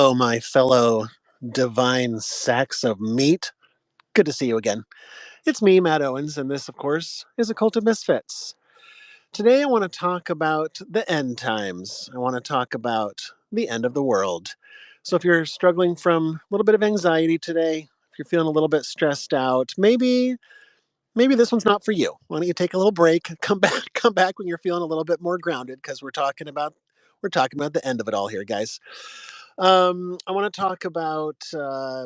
Hello, my fellow divine sacks of meat. Good to see you again. It's me, Matt Owens, and this, of course, is A Cult of Misfits. Today, I want to talk about the end times. I want to talk about the end of the world. So, if you're struggling from a little bit of anxiety today, if you're feeling a little bit stressed out, maybe this one's not for you. Why don't you take a little break, come back when you're feeling a little bit more grounded, because we're talking about the end of it all here, guys. I want to talk about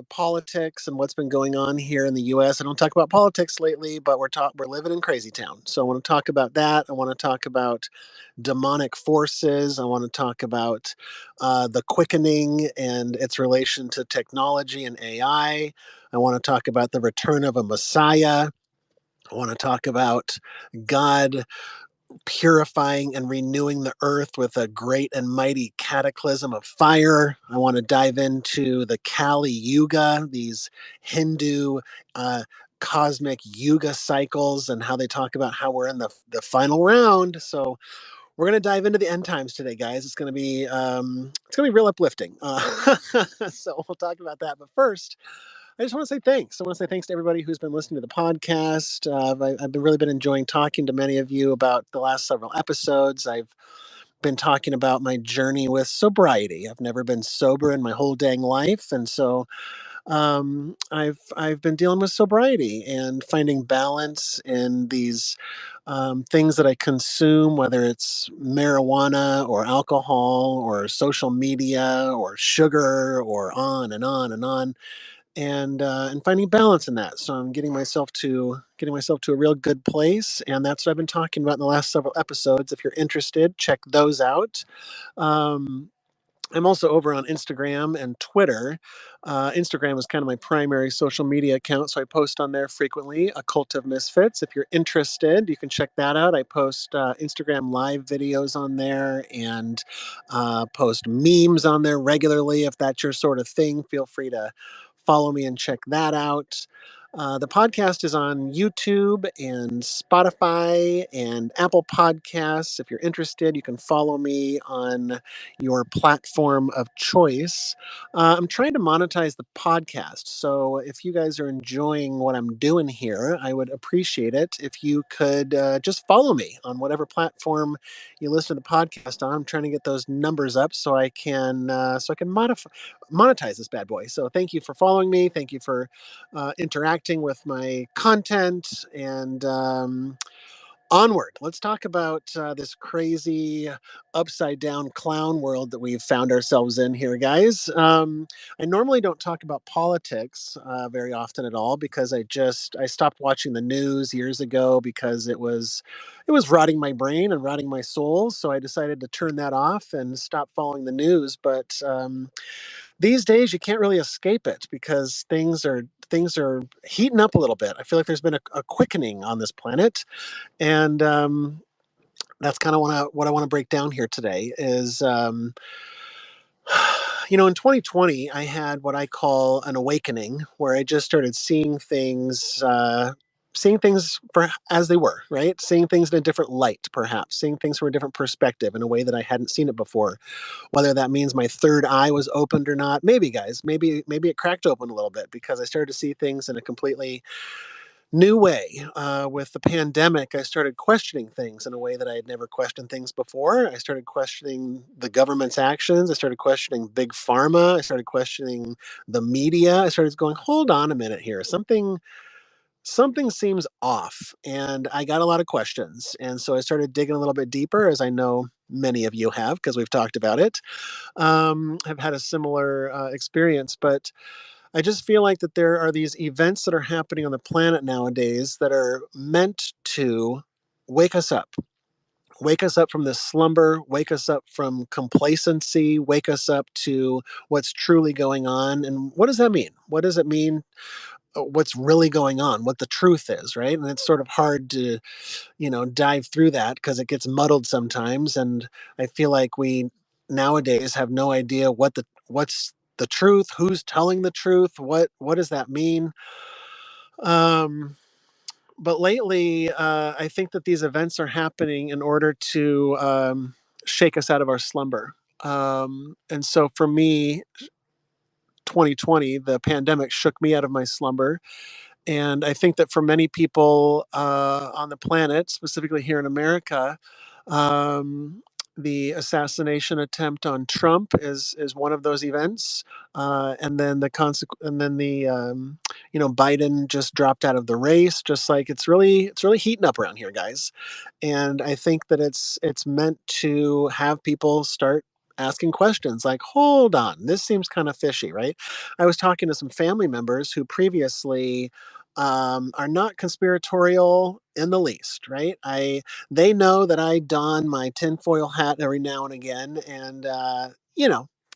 politics and what's been going on here in the U.S. I don't talk about politics lately, but we're living in crazy town. So I want to talk about that. I want to talk about demonic forces. I want to talk about the quickening and its relation to technology and AI. I want to talk about the return of a Messiah. I want to talk about God purifying and renewing the earth with a great and mighty cataclysm of fire. I want to dive into the Kali Yuga, these Hindu uh, cosmic yuga cycles, and how they talk about how we're in the final round. So we're going to dive into the end times today, guys. It's going to be real uplifting. So we'll talk about that. But first, I just want to say thanks. I want to say thanks to everybody who's been listening to the podcast. I've really been enjoying talking to many of you about the last several episodes. I've been talking about my journey with sobriety. I've never been sober in my whole dang life, and so I've been dealing with sobriety and finding balance in these things that I consume, whether it's marijuana or alcohol or social media or sugar or on and on and on, and finding balance in that. So I'm getting myself to a real good place, and that's what I've been talking about in the last several episodes. If you're interested, check those out. Um, I'm also over on Instagram and Twitter. Instagram is kind of my primary social media account, so I post on there frequently. A Cult of Misfits. If you're interested, you can check that out. I post Instagram live videos on there and post memes on there regularly. If that's your sort of thing, feel free to follow me and check that out. The podcast is on YouTube and Spotify and Apple Podcasts. If you're interested, you can follow me on your platform of choice. I'm trying to monetize the podcast. So if you guys are enjoying what I'm doing here, I would appreciate it if you could just follow me on whatever platform you listen to the podcast on. I'm trying to get those numbers up so I can monetize this bad boy. So thank you for following me. Thank you for interacting with my content, and onward. Let's talk about this crazy upside down clown world that we've found ourselves in here, guys. I normally don't talk about politics very often at all, because I stopped watching the news years ago because it was rotting my brain and rotting my soul. So I decided to turn that off and stop following the news. But these days you can't really escape it, because things are heating up a little bit. I feel like there's been a quickening on this planet, and that's kind of what I want to break down here today. Is in 2020, I had what I call an awakening, where I just started seeing things for as they were, right? Seeing things in a different light, perhaps seeing things from a different perspective in a way that I hadn't seen it before. Whether that means my third eye was opened or not, maybe, guys, maybe it cracked open a little bit, because I started to see things in a completely new way. With the pandemic, I started questioning things in a way that I had never questioned things before. I started questioning the government's actions. I started questioning big pharma. I started questioning the media. I started going, hold on a minute here. Something seems off. And I got a lot of questions. And so I started digging a little bit deeper, as I know many of you have, because we've talked about it. Have had a similar experience. But I just feel like that there are these events that are happening on the planet nowadays that are meant to wake us up. Wake us up from this slumber, wake us up from complacency, wake us up to what's truly going on. And what does that mean? What does it mean? What's really going on, what the truth is, right? And it's sort of hard to, dive through that, because it gets muddled sometimes. And I feel like we nowadays have no idea what's the truth, who's telling the truth, what does that mean. um but lately, I think that these events are happening in order to shake us out of our slumber. And so for me, 2020, the pandemic shook me out of my slumber. And I think that for many people on the planet, specifically here in America, um, the assassination attempt on Trump is one of those events, and then and then the Biden just dropped out of the race. Just like it's really heating up around here, guys. And I think that it's meant to have people start asking questions like, hold on, this seems kind of fishy, right? I was talking to some family members who previously are not conspiratorial in the least, right? They know that I don my tinfoil hat every now and again, and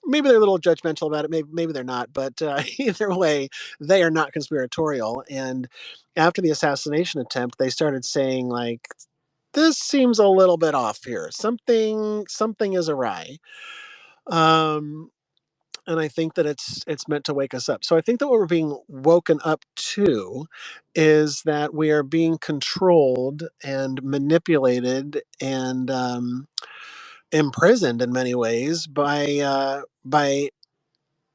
maybe they're a little judgmental about it. Maybe they're not, but either way, they are not conspiratorial. And after the assassination attempt, they started saying like, "This seems a little bit off here. Something is awry." Um, and I think that it's meant to wake us up. So I think that what we're being woken up to is that we are being controlled and manipulated and imprisoned in many ways by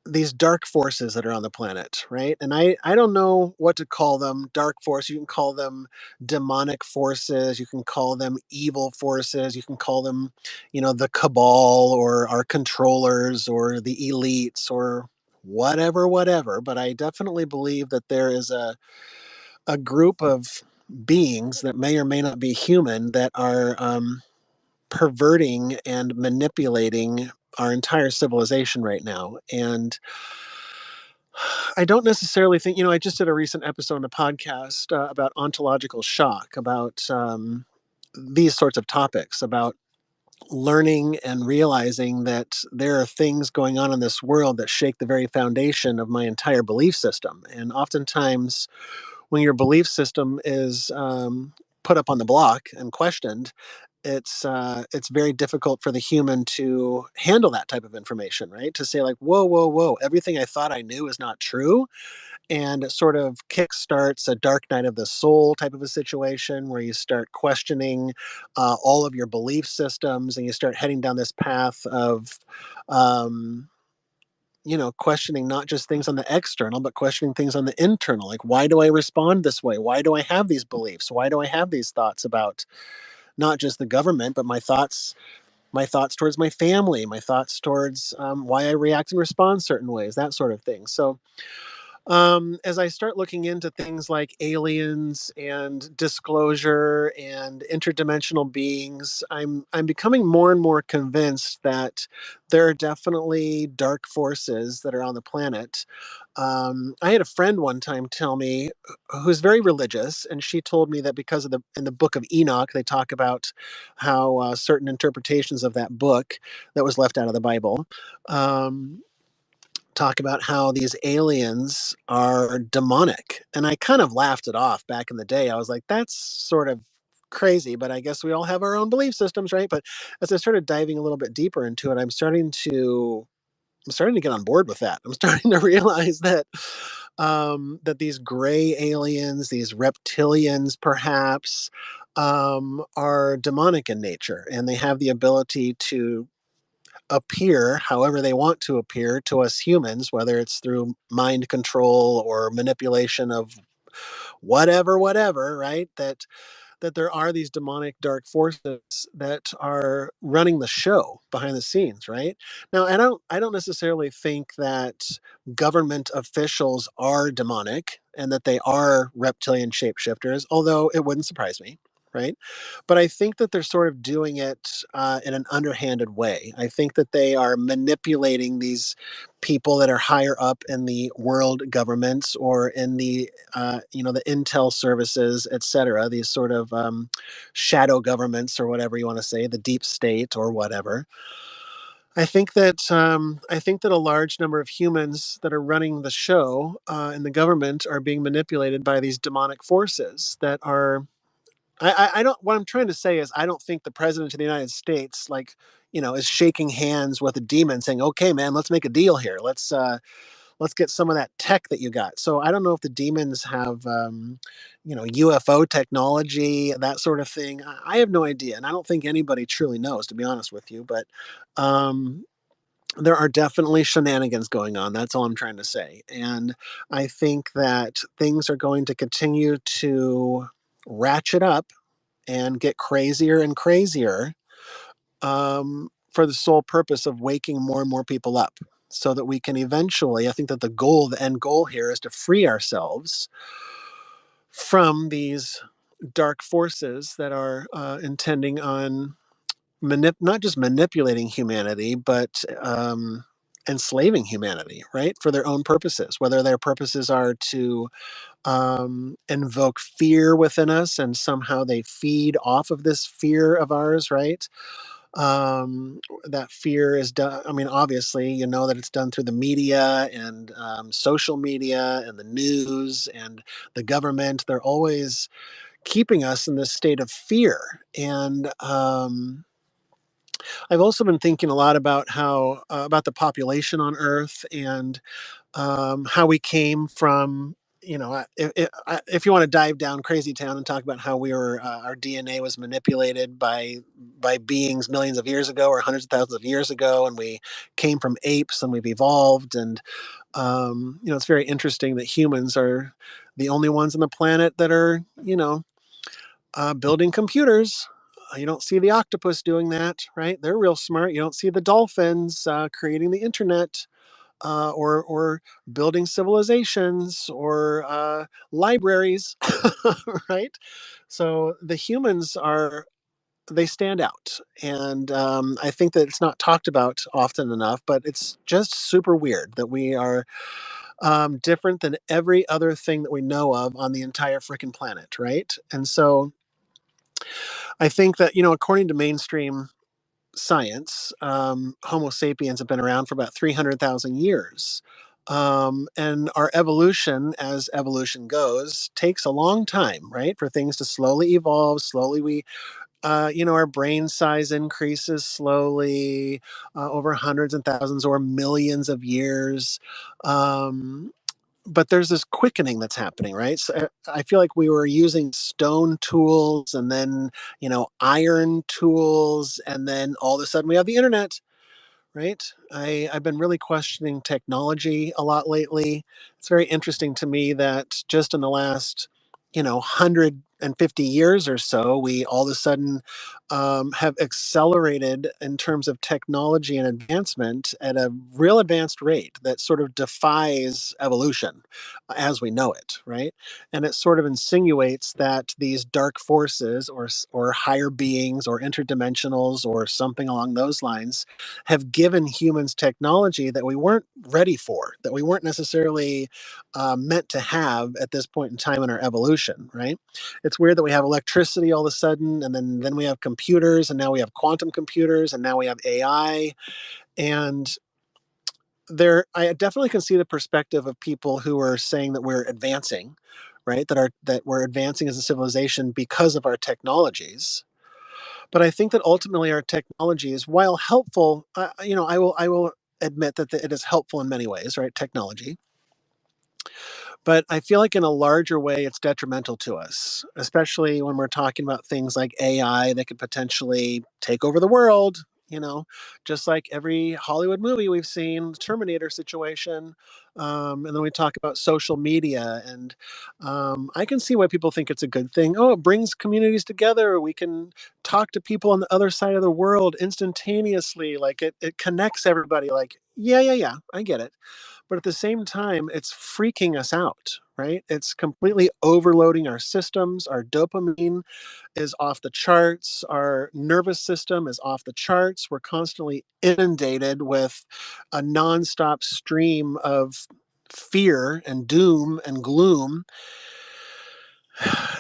these dark forces that are on the planet, right? And I don't know what to call them. Dark force. You can call them demonic forces. You can call them evil forces. You can call them, the cabal or our controllers or the elites or whatever. But I definitely believe that there is a group of beings that may or may not be human that are perverting and manipulating our entire civilization right now. And I don't necessarily think, I just did a recent episode on the podcast about ontological shock, about these sorts of topics, about learning and realizing that there are things going on in this world that shake the very foundation of my entire belief system. And oftentimes, when your belief system is put up on the block and questioned, it's very difficult for the human to handle that type of information, right? To say like, whoa, everything I thought I knew is not true, and it sort of kickstarts a dark night of the soul type of a situation where you start questioning all of your belief systems, and you start heading down this path of um, questioning not just things on the external, but questioning things on the internal. Like, why do I respond this way? Why do I have these beliefs? Why do I have these thoughts about not just the government, but my thoughts towards my family, my thoughts towards why I react and respond certain ways, that sort of thing. So as I start looking into things like aliens and disclosure and interdimensional beings, I'm becoming more and more convinced that there are definitely dark forces that are on the planet. I had a friend one time tell me who's very religious, and she told me that because of in the book of Enoch, they talk about how certain interpretations of that book that was left out of the Bible. Um, Talk about how these aliens are demonic. And I kind of laughed it off back in the day. I was like, that's sort of crazy, but I guess we all have our own belief systems, right? But as I started diving a little bit deeper into it, I'm starting to get on board with that. I'm starting to realize that these gray aliens, these reptilians perhaps, are demonic in nature, and they have the ability to appear however they want to appear to us humans, whether it's through mind control or manipulation of whatever, right? That there are these demonic dark forces that are running the show behind the scenes, right? Now, I don't necessarily think that government officials are demonic and that they are reptilian shapeshifters, although it wouldn't surprise me, right? But I think that they're sort of doing it in an underhanded way. I think that they are manipulating these people that are higher up in the world governments or in the intel services, et cetera, these sort of shadow governments or whatever you want to say, the deep state or whatever. I think that a large number of humans that are running the show in the government are being manipulated by these demonic forces that are. I don't. What I'm trying to say is, I don't think the president of the United States, like, is shaking hands with a demon, saying, "Okay, man, let's make a deal here. Let's get some of that tech that you got." So I don't know if the demons have, UFO technology, that sort of thing. I have no idea, and I don't think anybody truly knows, to be honest with you. But um, there are definitely shenanigans going on. That's all I'm trying to say. And I think that things are going to continue to ratchet up and get crazier and crazier, for the sole purpose of waking more and more people up so that we can eventually, I think that the end goal here is to free ourselves from these dark forces that are intending on not just manipulating humanity, but enslaving humanity, right, for their own purposes. Whether their purposes are to invoke fear within us, and somehow they feed off of this fear of ours, right? That fear is done. I mean, obviously, you know that it's done through the media and social media and the news and the government. They're always keeping us in this state of fear. And I've also been thinking a lot about how about the population on Earth, and how we came from. If you want to dive down crazy town and talk about how our DNA was manipulated by beings millions of years ago or hundreds of thousands of years ago, and we came from apes and we've evolved, and it's very interesting that humans are the only ones on the planet that are building computers. You don't see the octopus doing that, right? They're real smart. You don't see the dolphins creating the internet, or building civilizations, or libraries, right? So the humans they stand out, and I think that it's not talked about often enough. But it's just super weird that we are different than every other thing that we know of on the entire freaking planet, right? And so I think that, according to mainstream science, Homo sapiens have been around for about 300,000 years. And our evolution, as evolution goes, takes a long time, right? For things to slowly evolve. Slowly, our brain size increases slowly over hundreds and thousands or millions of years. Um, but there's this quickening that's happening, right? So I feel like we were using stone tools, and then, iron tools, and then all of a sudden we have the internet, right? I've been really questioning technology a lot lately. It's very interesting to me that just in the last, 150 years or so, we all of a sudden have accelerated in terms of technology and advancement at a real advanced rate that sort of defies evolution as we know it, right? And it sort of insinuates that these dark forces, or higher beings, or interdimensionals, or something along those lines, have given humans technology that we weren't ready for, that we weren't necessarily meant to have at this point in time in our evolution, right? It's weird that we have electricity all of a sudden, and then we have computers, and now we have quantum computers, and now we have AI. And I definitely can see the perspective of people who are saying that we're advancing, right? That we're advancing as a civilization because of our technologies. But I think that ultimately our technologies, while helpful, I will admit that it is helpful in many ways, right? Technology, but I feel like in a larger way, it's detrimental to us, especially when we're talking about things like AI that could potentially take over the world. Just like every Hollywood movie we've seen, Terminator situation. And then we talk about social media, and I can see why people think it's a good thing. Oh, it brings communities together. We can talk to people on the other side of the world instantaneously. Like it connects everybody. Like, yeah, yeah, yeah, I get it. But at the same time, it's freaking us out, right? It's completely overloading our systems. Our dopamine is off the charts. Our nervous system is off the charts. We're constantly inundated with a nonstop stream of fear and doom and gloom.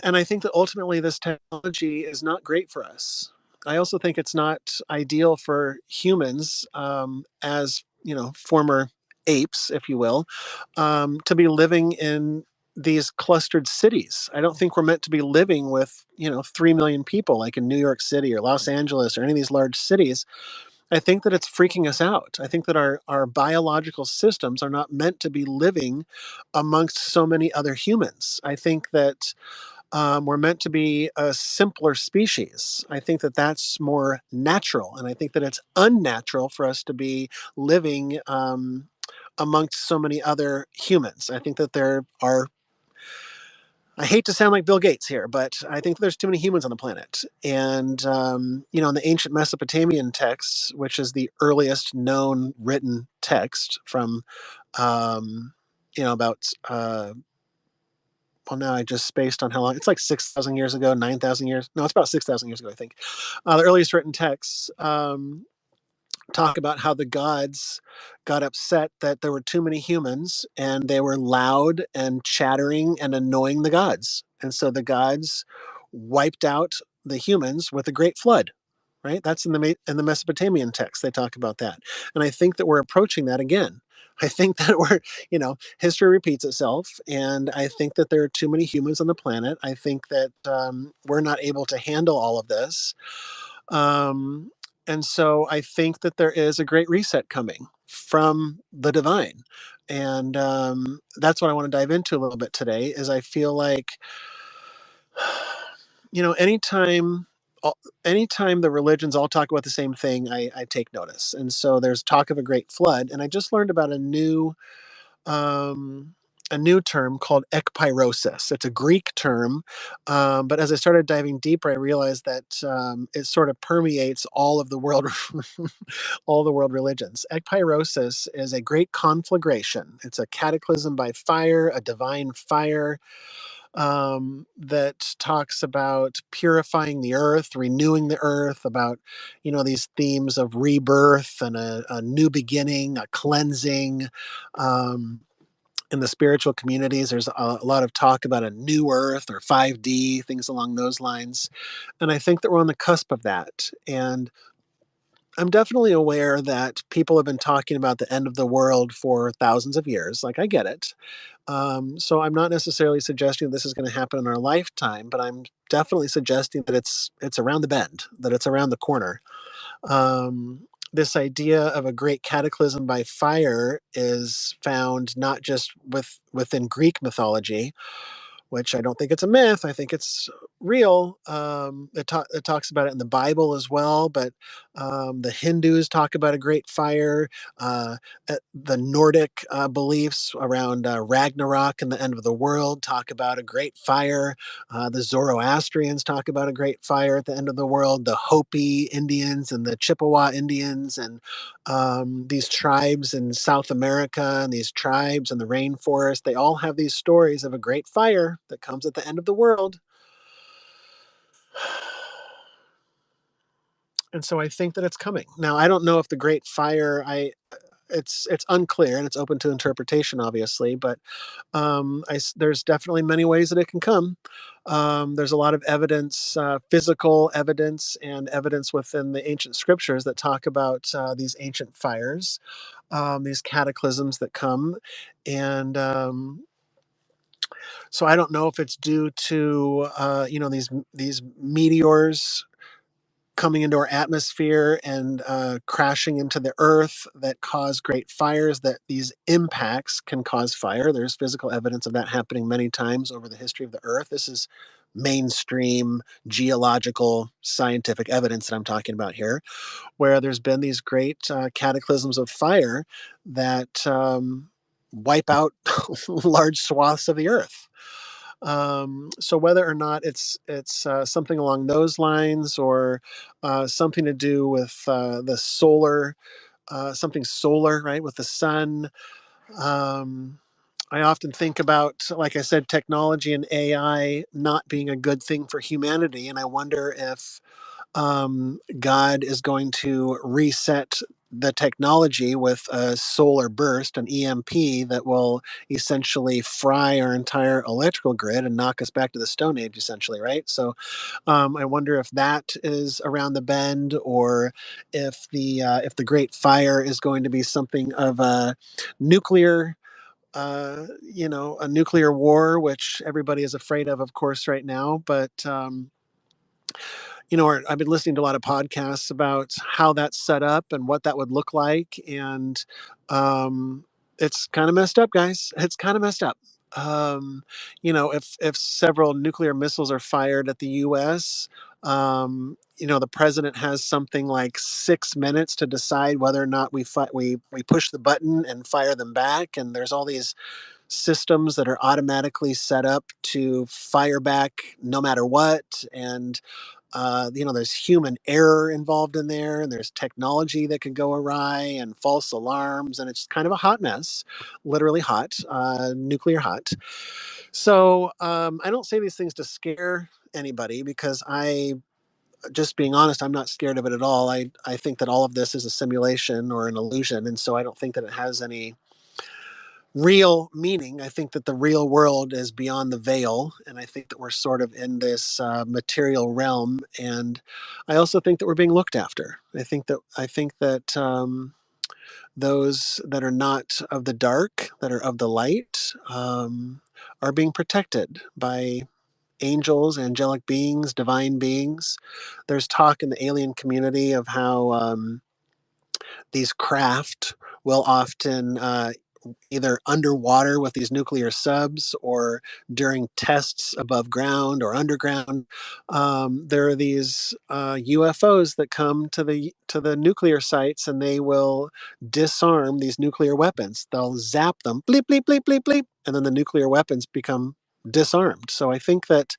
And I think that ultimately this technology is not great for us. I also think it's not ideal for humans, as former apes, if you will, to be living in these clustered cities. I don't think we're meant to be living with 3 million people like in New York City or Los Angeles or any of these large cities. I think that it's freaking us out. I think that our biological systems are not meant to be living amongst so many other humans. I think that We're meant to be a simpler species. I think that that's more natural, and I think that it's unnatural for us to be living amongst so many other humans. I think that there are, I hate to sound like Bill Gates here, but I think there's too many humans on the planet. And, in the ancient Mesopotamian texts, which is the earliest known written text from, um, about, well, now I just spaced on how long. It's like 6,000 years ago, 9,000 years. No, it's about 6,000 years ago, I think. The earliest written texts talk about how the gods got upset that there were too many humans and they were loud and chattering and annoying the gods. And so the gods wiped out the humans with a great flood. Right? That's in the Mesopotamian text. They talk about that, and I think that we're approaching that again. I think that history repeats itself, and I think that there are too many humans on the planet. I think that we're not able to handle all of this, um, and so I think that there is a great reset coming from the divine, and that's what I want to dive into a little bit today. Is I feel like anytime anytime the religions all talk about the same thing, I take notice. And so there's talk of a great flood, and I just learned about um, a new term called ekpyrosis. It's a Greek term, but as I started diving deeper, I realized that it sort of permeates all of the world, all the world religions. Ekpyrosis is a great conflagration. It's a cataclysm by fire, a divine fire that talks about purifying the earth, renewing the earth, about these themes of rebirth and a new beginning, a cleansing. Um, in the spiritual communities, there's a lot of talk about a new earth or 5D, things along those lines. And I think that we're on the cusp of that. And I'm definitely aware that people have been talking about the end of the world for thousands of years. Like, I get it. So I'm not necessarily suggesting this is going to happen in our lifetime, but I'm definitely suggesting that it's around the bend, that it's around the corner. This idea of a great cataclysm by fire is found not just within Greek mythology, which I don't think it's a myth. I think it's real. It talks about it in the Bible as well, but the Hindus talk about a great fire. The Nordic beliefs around Ragnarok and the end of the world talk about a great fire. The Zoroastrians talk about a great fire at the end of the world. The Hopi Indians and the Chippewa Indians and these tribes in South America and these tribes in the rainforest, they all have these stories of a great fire that comes at the end of the world. And so I think that it's coming. Now, I don't know if the great fire, it's unclear and it's open to interpretation, obviously, but there's definitely many ways that it can come. There's a lot of evidence, physical evidence, and evidence within the ancient scriptures that talk about these ancient fires, these cataclysms that come. And so I don't know if it's due to these meteors coming into our atmosphere and crashing into the earth that cause great fires, that these impacts can cause fire. There's physical evidence of that happening many times over the history of the earth. This is mainstream geological scientific evidence that I'm talking about here, where there's been these great cataclysms of fire that wipe out large swaths of the earth. So whether or not it's something along those lines or something to do with the solar, something solar, right, with the sun. Um, I often think about, like I said, technology and AI not being a good thing for humanity, and I wonder if God is going to reset the technology with a solar burst, an EMP that will essentially fry our entire electrical grid and knock us back to the Stone Age, essentially, right? So I wonder if that is around the bend, or if the Great Fire is going to be something of a nuclear. A nuclear war, which everybody is afraid of course, right now. But I've been listening to a lot of podcasts about how that's set up and what that would look like. And it's kind of messed up, guys. It's kind of messed up. Um, if several nuclear missiles are fired at the U.S., the president has something like 6 minutes to decide whether or not we push the button and fire them back. And there's all these systems that are automatically set up to fire back no matter what. And there's human error involved in there, and there's technology that can go awry, and false alarms, and it's kind of a hot mess, literally hot, nuclear hot. So I don't say these things to scare anybody, because just being honest, I'm not scared of it at all. I think that all of this is a simulation or an illusion, and so I don't think that it has any real meaning. I think that the real world is beyond the veil, and I think that we're sort of in this material realm. And I also think that we're being looked after. I think that those that are not of the dark, that are of the light, are being protected by angels, angelic beings, divine beings. There's talk in the alien community of how these craft will often either underwater with these nuclear subs, or during tests above ground or underground. There are these UFOs that come to the nuclear sites, and they will disarm these nuclear weapons. They'll zap them, bleep bleep bleep bleep bleep, and then the nuclear weapons become disarmed. So I think that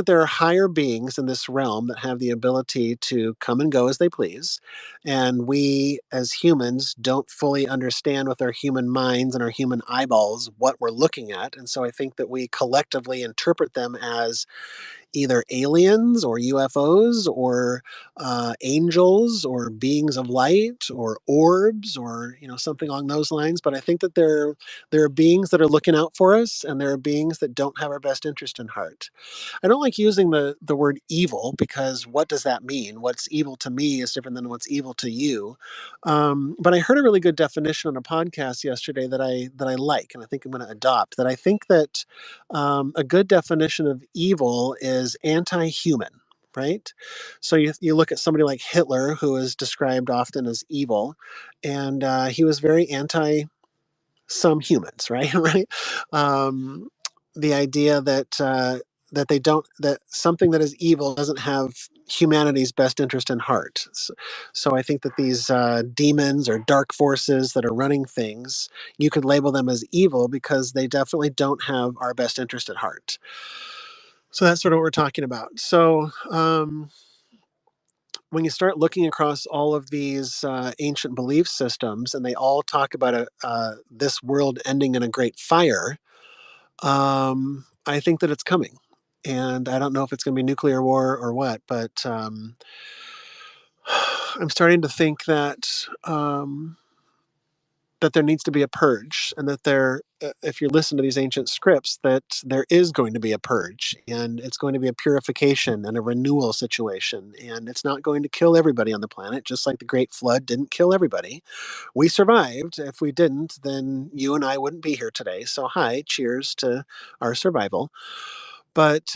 there are higher beings in this realm that have the ability to come and go as they please, and we as humans don't fully understand with our human minds and our human eyeballs what we're looking at. And so I think that we collectively interpret them as either aliens or UFOs, or angels, or beings of light, or orbs, or something along those lines. But I think that there are beings that are looking out for us, and there are beings that don't have our best interest in heart. I don't like using the word evil, because what does that mean? What's evil to me is different than what's evil to you. But I heard a really good definition on a podcast yesterday that I like, and I think I'm going to adopt. That I think that a good definition of evil is anti-human. Right, so you look at somebody like Hitler, who is described often as evil, and he was very anti some humans, right? Right. Um, the idea that they don't that something that is evil doesn't have humanity's best interest in heart. So I think that these demons or dark forces that are running things, you could label them as evil, because they definitely don't have our best interest at heart. So that's sort of what we're talking about. So when you start looking across all of these ancient belief systems, and they all talk about this world ending in a great fire, I think that it's coming. And I don't know if it's going to be nuclear war or what, but I'm starting to think that there needs to be a purge, and that if you listen to these ancient scripts, that there is going to be a purge, and it's going to be a purification and a renewal situation, and it's not going to kill everybody on the planet, just like the Great Flood didn't kill everybody. We survived. If we didn't, then you and I wouldn't be here today. So hi, cheers to our survival. But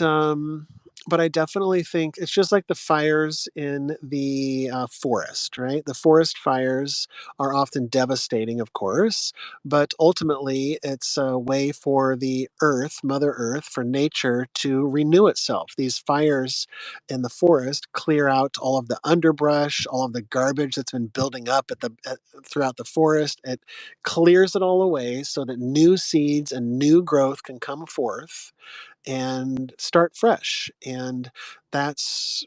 but I definitely think it's just like the fires in the forest, right? The forest fires are often devastating, of course, but ultimately it's a way for the earth, Mother Earth, for nature to renew itself. These fires in the forest clear out all of the underbrush, all of the garbage that's been building up throughout the forest. It clears it all away so that new seeds and new growth can come forth and start fresh. And that's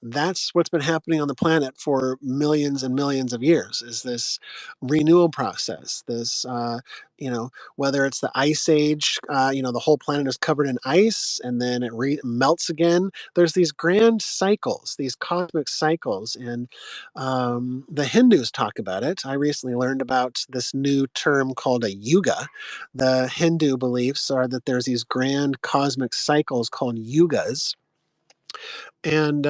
that's what's been happening on the planet for millions and millions of years, is this renewal process. This whether it's the ice age, the whole planet is covered in ice, and then it melts again. There's these grand cycles, these cosmic cycles, and the Hindus talk about it. I recently learned about this new term called a yuga. The Hindu beliefs are that there's these grand cosmic cycles called yugas, and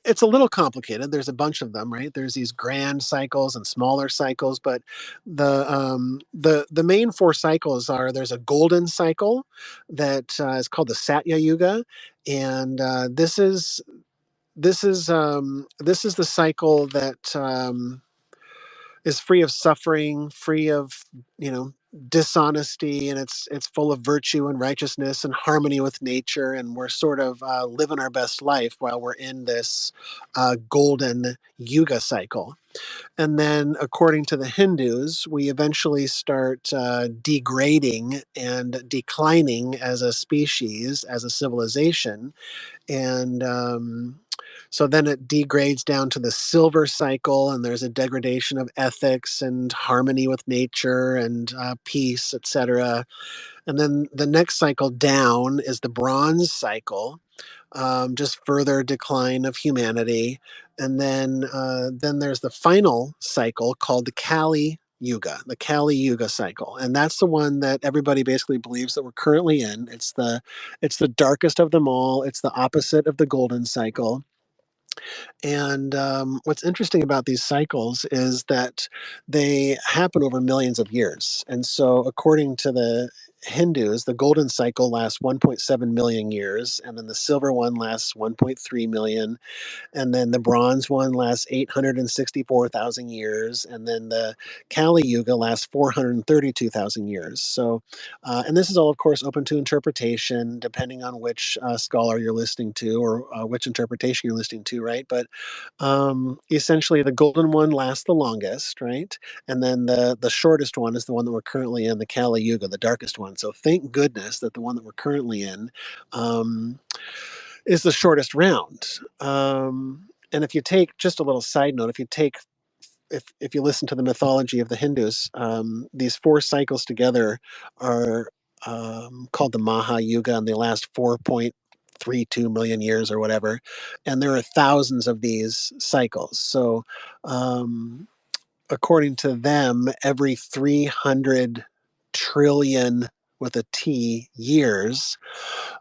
it's a little complicated. There's a bunch of them, right? There's these grand cycles and smaller cycles, but the main four cycles are: there's a golden cycle that is called the Satya Yuga, and this is the cycle that is free of suffering, free of dishonesty, and it's full of virtue and righteousness and harmony with nature, and we're sort of living our best life while we're in this golden yuga cycle. And then, according to the Hindus, we eventually start degrading and declining as a species, as a civilization. And so then it degrades down to the silver cycle, and there's a degradation of ethics and harmony with nature and peace, etc. And then the next cycle down is the bronze cycle, just further decline of humanity. And then there's the final cycle called the Kali Yuga, the Kali Yuga cycle, and that's the one that everybody basically believes that we're currently in. It's the darkest of them all. It's the opposite of the golden cycle. And what's interesting about these cycles is that they happen over millions of years. And so, according to the Hindus, the golden cycle lasts 1.7 million years, and then the silver one lasts 1.3 million, and then the bronze one lasts 864,000 years, and then the Kali Yuga lasts 432,000 years. So, and this is all, of course, open to interpretation, depending on which scholar you're listening to or which interpretation you're listening to, right? But essentially, the golden one lasts the longest, right? And then the shortest one is the one that we're currently in, the Kali Yuga, the darkest one. So, thank goodness that the one that we're currently in. Is the shortest round. And if you take just a little side note, if you listen to the mythology of the Hindus, these four cycles together are called the Maha Yuga, and they last 4.32 million years or whatever. And there are thousands of these cycles. So, um, according to them, every 300 trillion with a T years,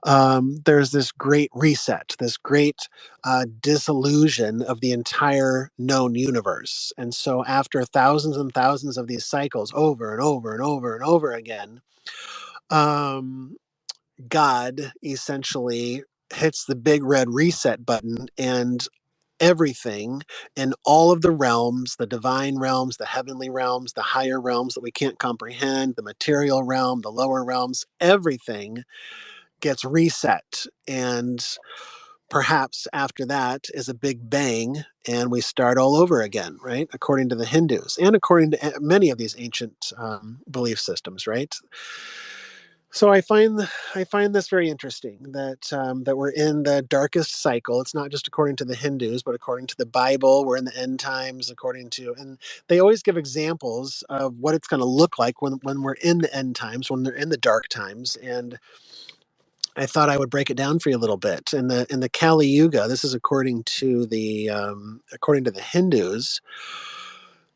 there's this great reset, this great dissolution of the entire known universe. And so, after thousands and thousands of these cycles over and over and over and over again, um, God essentially hits the big red reset button, and everything in all of the realms, the divine realms, the heavenly realms, the higher realms that we can't comprehend, the material realm, the lower realms, everything gets reset. And perhaps after that is a big bang and we start all over again, right? According to the Hindus and according to many of these ancient belief systems, right? So I find this very interesting that we're in the darkest cycle. It's not just according to the Hindus, but according to the Bible, we're in the end times. And they always give examples of what it's going to look like when we're in the end times, when they're in the dark times. And I thought I would break it down for you a little bit. In the Kali Yuga, this is according to the Hindus.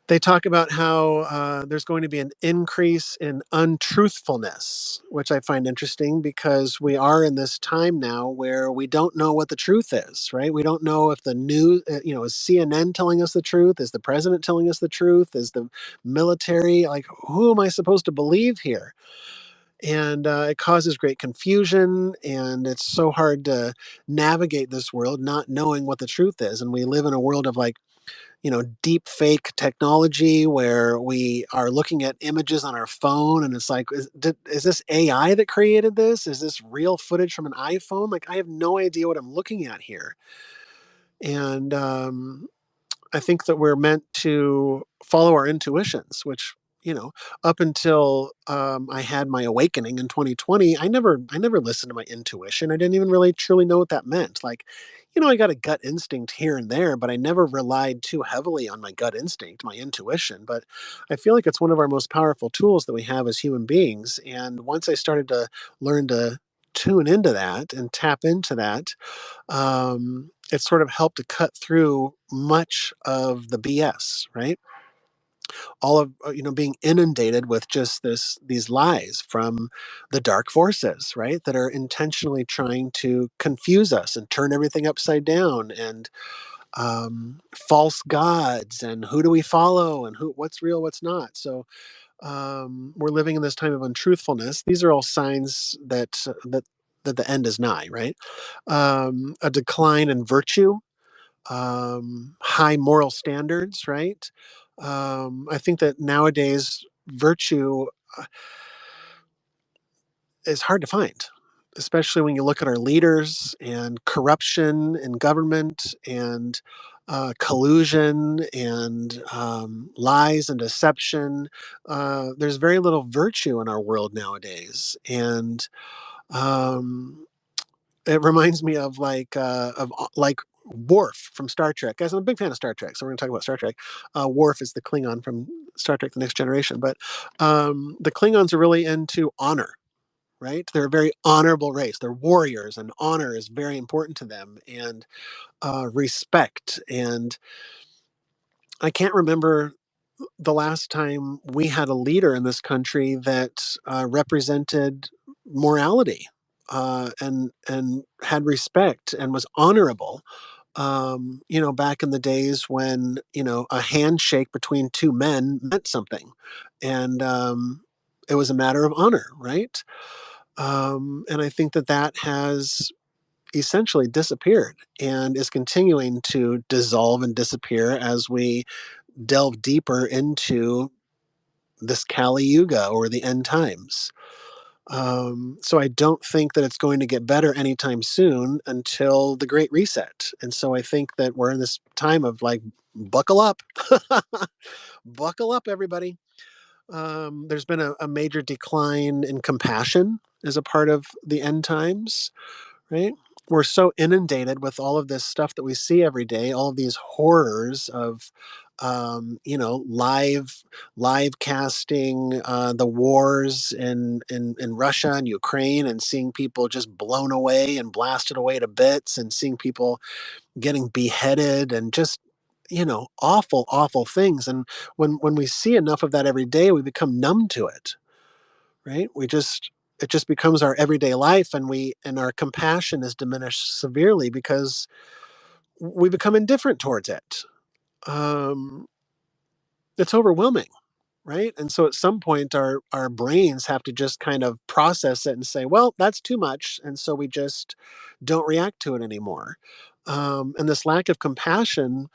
They talk about how there's going to be an increase in untruthfulness, which I find interesting because we are in this time now where we don't know what the truth is, right? We don't know if the news, is CNN telling us the truth? Is the president telling us the truth? Is the military, like, who am I supposed to believe here? And it causes great confusion, and it's so hard to navigate this world not knowing what the truth is. And we live in a world of, like, deep fake technology where we are looking at images on our phone, and it's like, is this AI that created this? Is this real footage from an iPhone? Like, I have no idea what I'm looking at here. And I think that we're meant to follow our intuitions, which, you know, up until I had my awakening in 2020, I never listened to my intuition. I didn't even really truly know what that meant. Like, I got a gut instinct here and there, but I never relied too heavily on my gut instinct, my intuition. But I feel like it's one of our most powerful tools that we have as human beings. And once I started to learn to tune into that and tap into that, it sort of helped to cut through much of the BS, right? All of being inundated with just these lies from the dark forces, right? That are intentionally trying to confuse us and turn everything upside down, and false gods, and who do we follow, and what's real, what's not. So we're living in this time of untruthfulness. These are all signs that the end is nigh, right? A decline in virtue, high moral standards, right? I think that nowadays virtue uh, is hard to find, especially when you look at our leaders and corruption in government and collusion and lies and deception. There's very little virtue in our world nowadays, and um, it reminds me of like Worf from Star Trek. Guys, I'm a big fan of Star Trek, so we're going to talk about Star Trek. Worf is the Klingon from Star Trek: The Next Generation, but the Klingons are really into honor, right? They're a very honorable race. They're warriors, and honor is very important to them, and respect. And I can't remember the last time we had a leader in this country that represented morality and had respect and was honorable. Back in the days when a handshake between two men meant something, and it was a matter of honor, right? And I think that that has essentially disappeared and is continuing to dissolve and disappear as we delve deeper into this Kali Yuga or the end times. So I don't think that it's going to get better anytime soon until the Great Reset. And so I think that we're in this time of like, buckle up, buckle up, everybody. There's been a major decline in compassion as a part of the end times, right? We're so inundated with all of this stuff that we see every day, all of these horrors of, live casting the wars in Russia and Ukraine, and seeing people just blown away and blasted away to bits, and seeing people getting beheaded, and just awful, awful things. And when we see enough of that every day, we become numb to it, right? It just becomes our everyday life, and our compassion is diminished severely because we become indifferent towards it. Um, it's overwhelming, right? And so at some point, our brains have to just kind of process it and say, well, that's too much, and so we just don't react to it anymore. And this lack of compassion,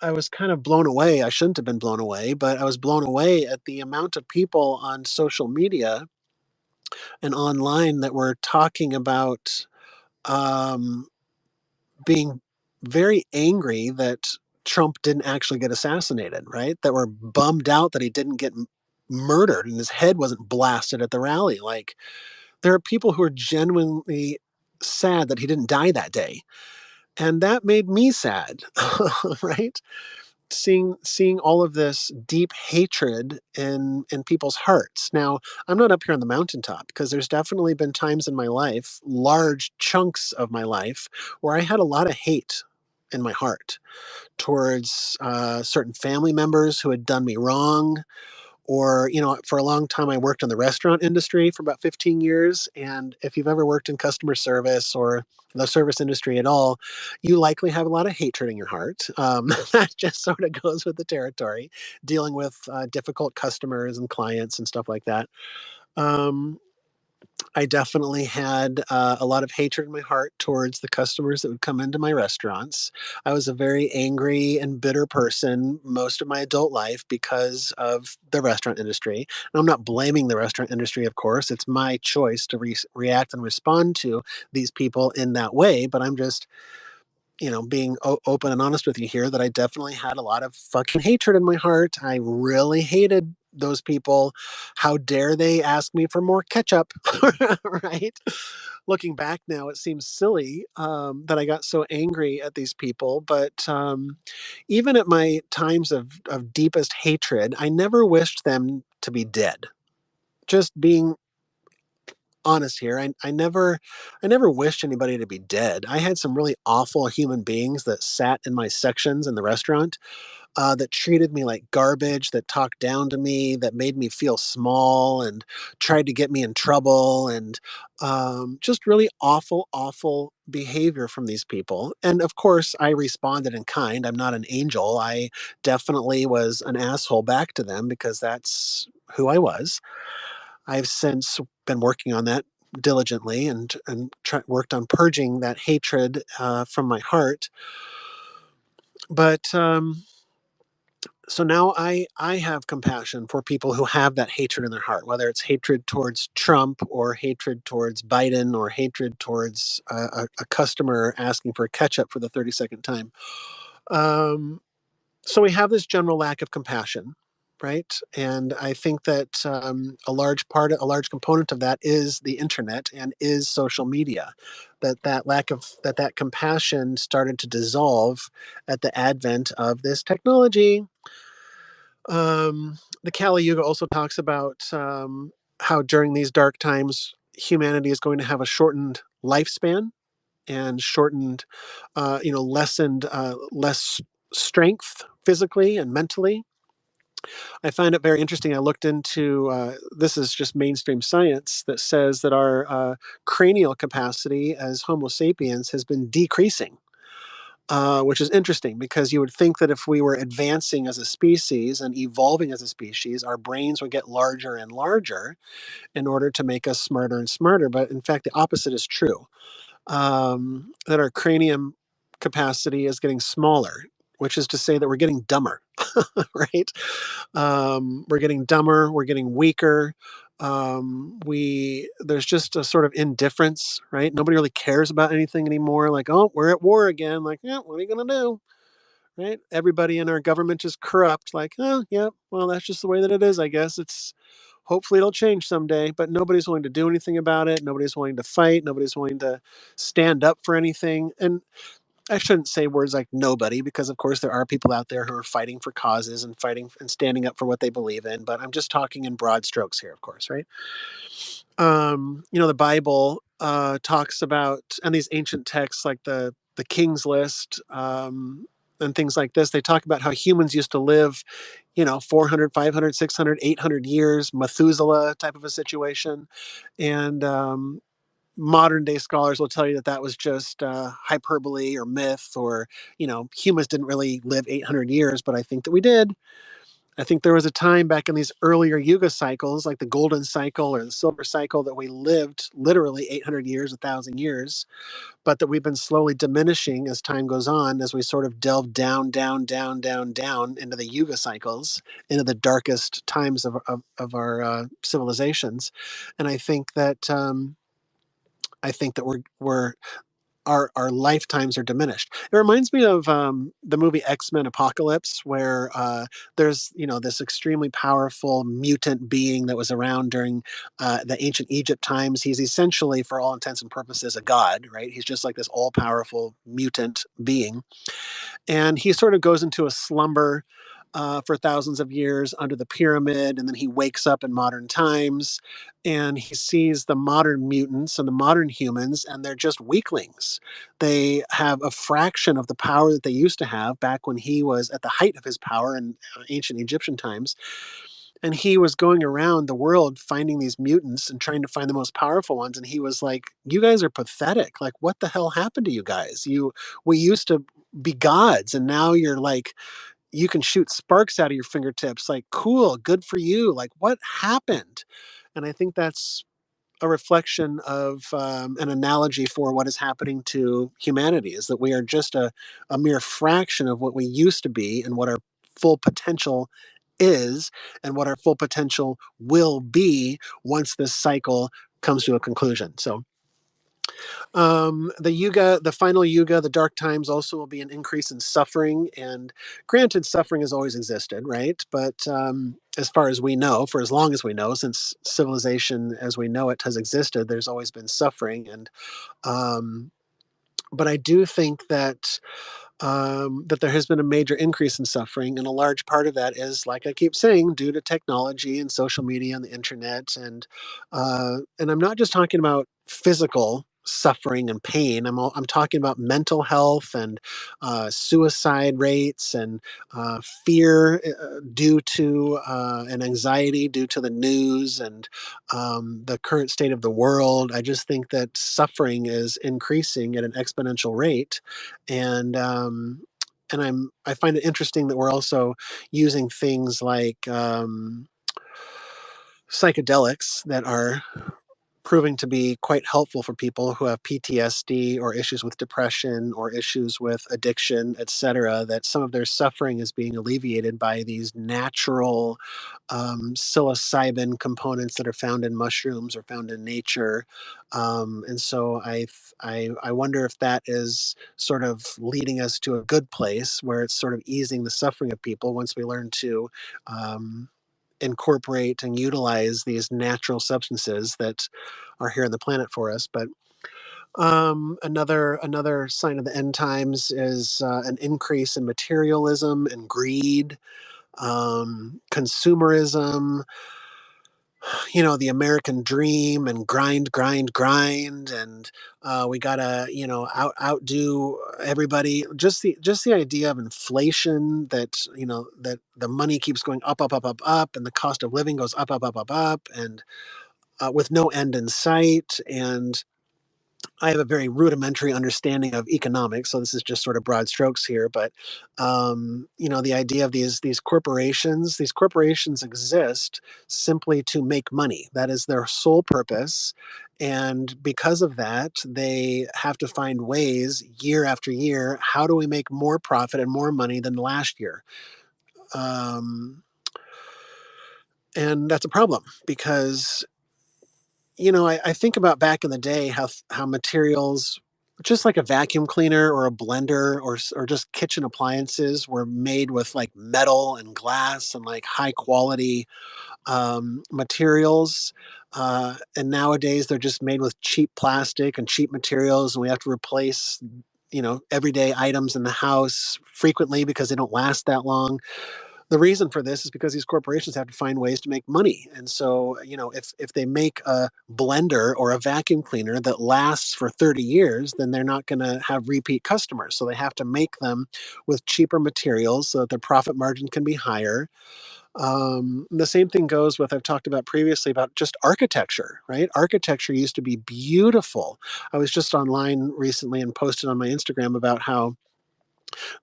I was kind of blown away. I shouldn't have been blown away, but I was blown away at the amount of people on social media and online that were talking about um, being very angry that Trump didn't actually get assassinated, right? That were bummed out that he didn't get murdered and his head wasn't blasted at the rally. Like, there are people who are genuinely sad that he didn't die that day. And that made me sad, right? Seeing all of this deep hatred in people's hearts. Now, I'm not up here on the mountaintop because there's definitely been times in my life, large chunks of my life, where I had a lot of hate in my heart towards certain family members who had done me wrong. Or, for a long time, I worked in the restaurant industry for about 15 years. And if you've ever worked in customer service or the service industry at all, you likely have a lot of hatred in your heart. That just sort of goes with the territory, dealing with difficult customers and clients and stuff like that. Um, I definitely had a lot of hatred in my heart towards the customers that would come into my restaurants. I was a very angry and bitter person most of my adult life because of the restaurant industry. And I'm not blaming the restaurant industry, of course. It's my choice to react and respond to these people in that way. But I'm just being open and honest with you here, that I definitely had a lot of fucking hatred in my heart. I really hated those people. How dare they ask me for more ketchup, right? Looking back now, it seems silly that I got so angry at these people. But even at my times of deepest hatred, I never wished them to be dead. Just being honest here. I never wished anybody to be dead. I had some really awful human beings that sat in my sections in the restaurant, that treated me like garbage, that talked down to me, that made me feel small and tried to get me in trouble, and just really awful, awful behavior from these people. And of course, I responded in kind. I'm not an angel. I definitely was an asshole back to them because that's who I was. I've since been working on that diligently, and worked on purging that hatred from my heart. But So now I have compassion for people who have that hatred in their heart, whether it's hatred towards Trump or hatred towards Biden or hatred towards a customer asking for ketchup for the 32nd time. Um, so we have this general lack of compassion, right? And I think that a large component of that is the internet and is social media. That compassion started to dissolve at the advent of this technology. The Kali Yuga also talks about how during these dark times, humanity is going to have a shortened lifespan and shortened, lessened, less strength physically and mentally. I find it very interesting. I looked into this is just mainstream science that says that our cranial capacity as Homo sapiens has been decreasing, which is interesting because you would think that if we were advancing as a species and evolving as a species, our brains would get larger and larger in order to make us smarter and smarter. But in fact, the opposite is true, that our cranium capacity is getting smaller, which is to say that we're getting dumber, right? We're getting dumber, we're getting weaker. We There's just a sort of indifference, right? Nobody really cares about anything anymore. Like, oh, we're at war again. Like, yeah, what are you gonna do? Right? Everybody in our government is corrupt. Like, oh, yeah, well, that's just the way that it is. I guess it's hopefully it'll change someday. But nobody's willing to do anything about it. Nobody's willing to fight. Nobody's willing to stand up for anything. And I shouldn't say words like nobody, because of course there are people out there who are fighting for causes and fighting and standing up for what they believe in. But I'm just talking in broad strokes here, of course, right? The Bible talks about, and these ancient texts like the King's List, and things like this, they talk about how humans used to live, 400, 500, 600, 800 years, Methuselah type of a situation. And modern day scholars will tell you that that was just hyperbole or myth, or humans didn't really live 800 years, but I think that we did. I think there was a time back in these earlier yuga cycles, like the golden cycle or the silver cycle, that we lived literally 800 years, 1,000 years, but that we've been slowly diminishing as time goes on, as we sort of delve down, down, down, down, down into the yuga cycles, into the darkest times of our civilizations. And I think that we're our lifetimes are diminished. It reminds me of the movie X-Men Apocalypse, where there's this extremely powerful mutant being that was around during the ancient Egypt times. He's essentially, for all intents and purposes, a god, right? He's just like this all-powerful mutant being, and he sort of goes into a slumber for thousands of years under the pyramid, and then he wakes up in modern times, and he sees the modern mutants and the modern humans, and they're just weaklings. They have a fraction of the power that they used to have back when he was at the height of his power in ancient Egyptian times. And he was going around the world finding these mutants and trying to find the most powerful ones. And he was like, "You guys are pathetic. Like, what the hell happened to you guys? We used to be gods, and now you're like, you can shoot sparks out of your fingertips. Like, cool, good for you. Like, what happened?" And I think that's a reflection of an analogy for what is happening to humanity, is that we are just a mere fraction of what we used to be and what our full potential is, and what our full potential will be once this cycle comes to a conclusion. So the final yuga, the dark times, also will be an increase in suffering. And granted, suffering has always existed, right? But as far as we know, for as long as we know, since civilization as we know it has existed, there's always been suffering. And um, but I do think that there has been a major increase in suffering, and a large part of that is, like I keep saying, due to technology and social media and the internet. And I'm not just talking about physical suffering and pain. I'm talking about mental health and suicide rates and fear due to and anxiety due to the news and the current state of the world. I just think that suffering is increasing at an exponential rate, and I find it interesting that we're also using things like psychedelics that are proving to be quite helpful for people who have PTSD or issues with depression or issues with addiction, etc. That some of their suffering is being alleviated by these natural psilocybin components that are found in mushrooms or found in nature. And so I wonder if that is sort of leading us to a good place where it's sort of easing the suffering of people once we learn to um, incorporate and utilize these natural substances that are here on the planet for us. But another sign of the end times is an increase in materialism and greed, consumerism, the American dream and grind, grind, grind, and we gotta, outdo everybody. Just the idea of inflation, that that the money keeps going up, up, up, up, up, and the cost of living goes up, up, up, up, up, and with no end in sight. And I have a very rudimentary understanding of economics, so this is just sort of broad strokes here. But the idea of these corporations exist simply to make money. That is their sole purpose, and because of that, they have to find ways year after year. How do we make more profit and more money than last year? Um, and that's a problem because I think about back in the day how materials, just like a vacuum cleaner or a blender or just kitchen appliances, were made with like metal and glass and like high quality materials. And nowadays they're just made with cheap plastic and cheap materials, and we have to replace everyday items in the house frequently because they don't last that long. The reason for this is because these corporations have to find ways to make money. And so, if they make a blender or a vacuum cleaner that lasts for 30 years, then they're not going to have repeat customers. So they have to make them with cheaper materials so that their profit margin can be higher. The same thing goes with, I've talked about previously, about just architecture, right? Architecture used to be beautiful. I was just online recently and posted on my Instagram about how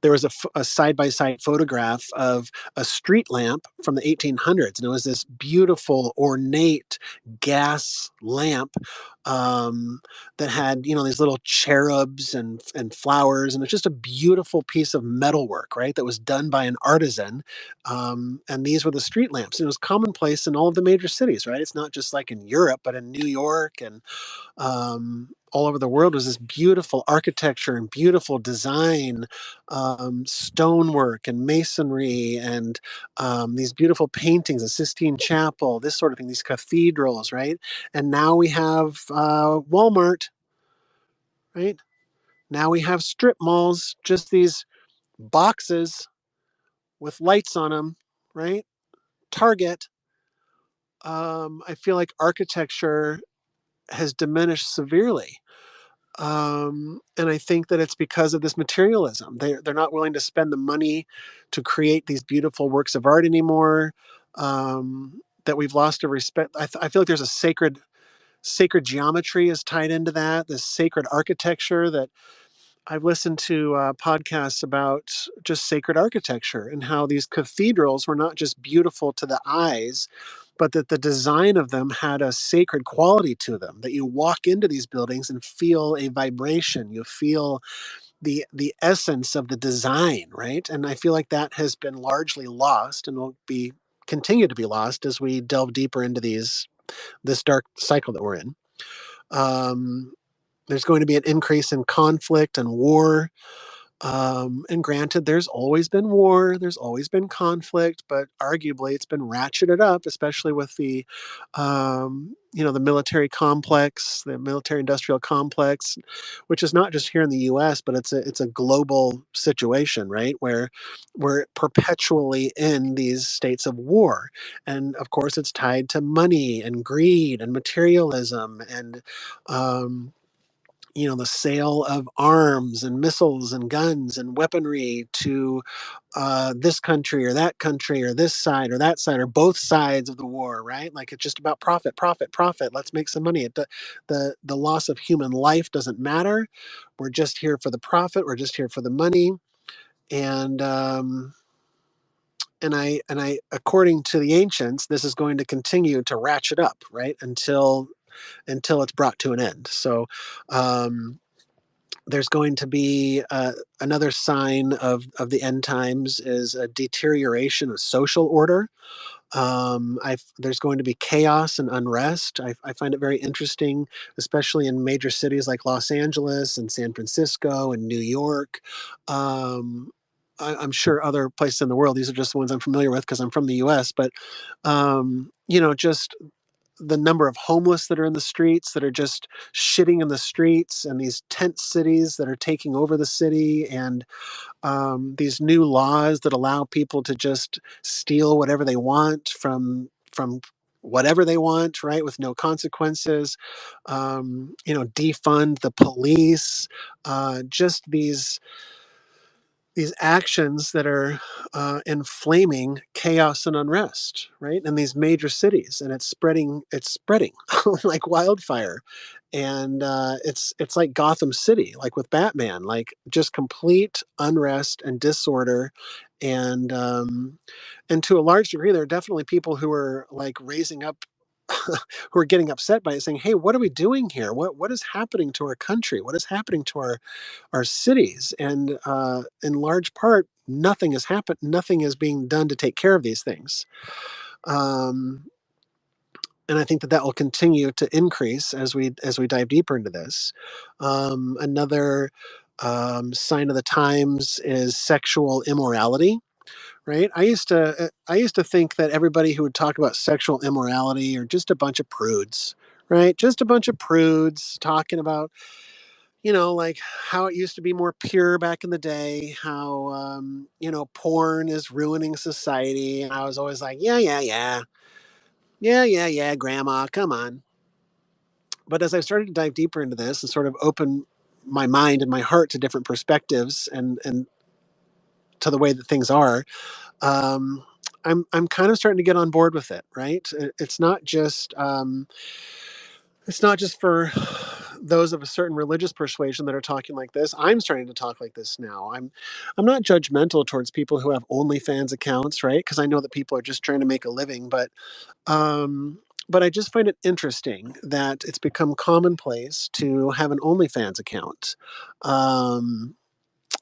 there was a side-by-side photograph of a street lamp from the 1800s, and it was this beautiful ornate gas lamp um, that had these little cherubs and flowers, and it's just a beautiful piece of metalwork, right, that was done by an artisan. And these were the street lamps, and it was commonplace in all of the major cities, right? It's not just like in Europe, but in New York and all over the world. Was this beautiful architecture and beautiful design, stonework and masonry, and these beautiful paintings, the Sistine Chapel, this sort of thing, these cathedrals, right? And now we have Walmart, right? Now we have strip malls, just these boxes with lights on them, right? Target. I feel like architecture has diminished severely. And I think that it's because of this materialism. They're not willing to spend the money to create these beautiful works of art anymore. That we've lost a respect. I feel like there's a sacred geometry is tied into that. This sacred architecture that I've listened to podcasts about just sacred architecture and how these cathedrals were not just beautiful to the eyes, but that the design of them had a sacred quality to them. That you walk into these buildings and feel a vibration. You feel the essence of the design, right? And I feel like that has been largely lost and will be continue to be lost as we delve deeper into this dark cycle that we're in. Um, there's going to be an increase in conflict and war. And granted, there's always been war, there's always been conflict, but arguably it's been ratcheted up, especially with the military complex, the military industrial complex, which is not just here in the U.S., but it's a global situation, right? Where we're perpetually in these states of war, and of course, it's tied to money and greed and materialism and um, the sale of arms and missiles and guns and weaponry to this country or this side or that side or both sides of the war, right? Like it's just about profit, profit, profit. Let's make some money. The loss of human life doesn't matter. We're just here for the profit. We're just here for the money. And according to the ancients, this is going to continue to ratchet up, right? Until until it's brought to an end. So um, there's going to be another sign of the end times is a deterioration of social order. There's going to be chaos and unrest. I find it very interesting, especially in major cities like Los Angeles and San Francisco and New York. Um, I'm sure other places in the world. These are just the ones I'm familiar with because I'm from the U.S. But just the number of homeless that are in the streets that are just shitting in the streets, and these tent cities that are taking over the city, and these new laws that allow people to just steal whatever they want from whatever they want, right, with no consequences. Defund the police. Just these actions that are inflaming chaos and unrest, right, in these major cities, and it's spreading like wildfire. And it's like Gotham City, like with Batman, like just complete unrest and disorder. And um, and to a large degree, there are definitely people who are like raising up, who are getting upset by it, saying, "Hey, what are we doing here? What is happening to our country? What is happening to our cities?" And in large part, nothing has happened. Nothing is being done to take care of these things. Um, and I think that will continue to increase as we dive deeper into this. Another sign of the times is sexual immorality. Right? I used to think that everybody who would talk about sexual immorality are just a bunch of prudes, right? Just a bunch of prudes talking about, like how it used to be more pure back in the day, how, porn is ruining society. And I was always like, yeah, yeah, yeah, yeah, yeah, yeah, grandma, come on. But as I started to dive deeper into this and sort of open my mind and my heart to different perspectives and to the way that things are, um, I'm kind of starting to get on board with it, right? It's not just for those of a certain religious persuasion that are talking like this. I'm starting to talk like this now. I'm not judgmental towards people who have OnlyFans accounts, right? Because I know that people are just trying to make a living, but I just find it interesting that it's become commonplace to have an OnlyFans account. Um,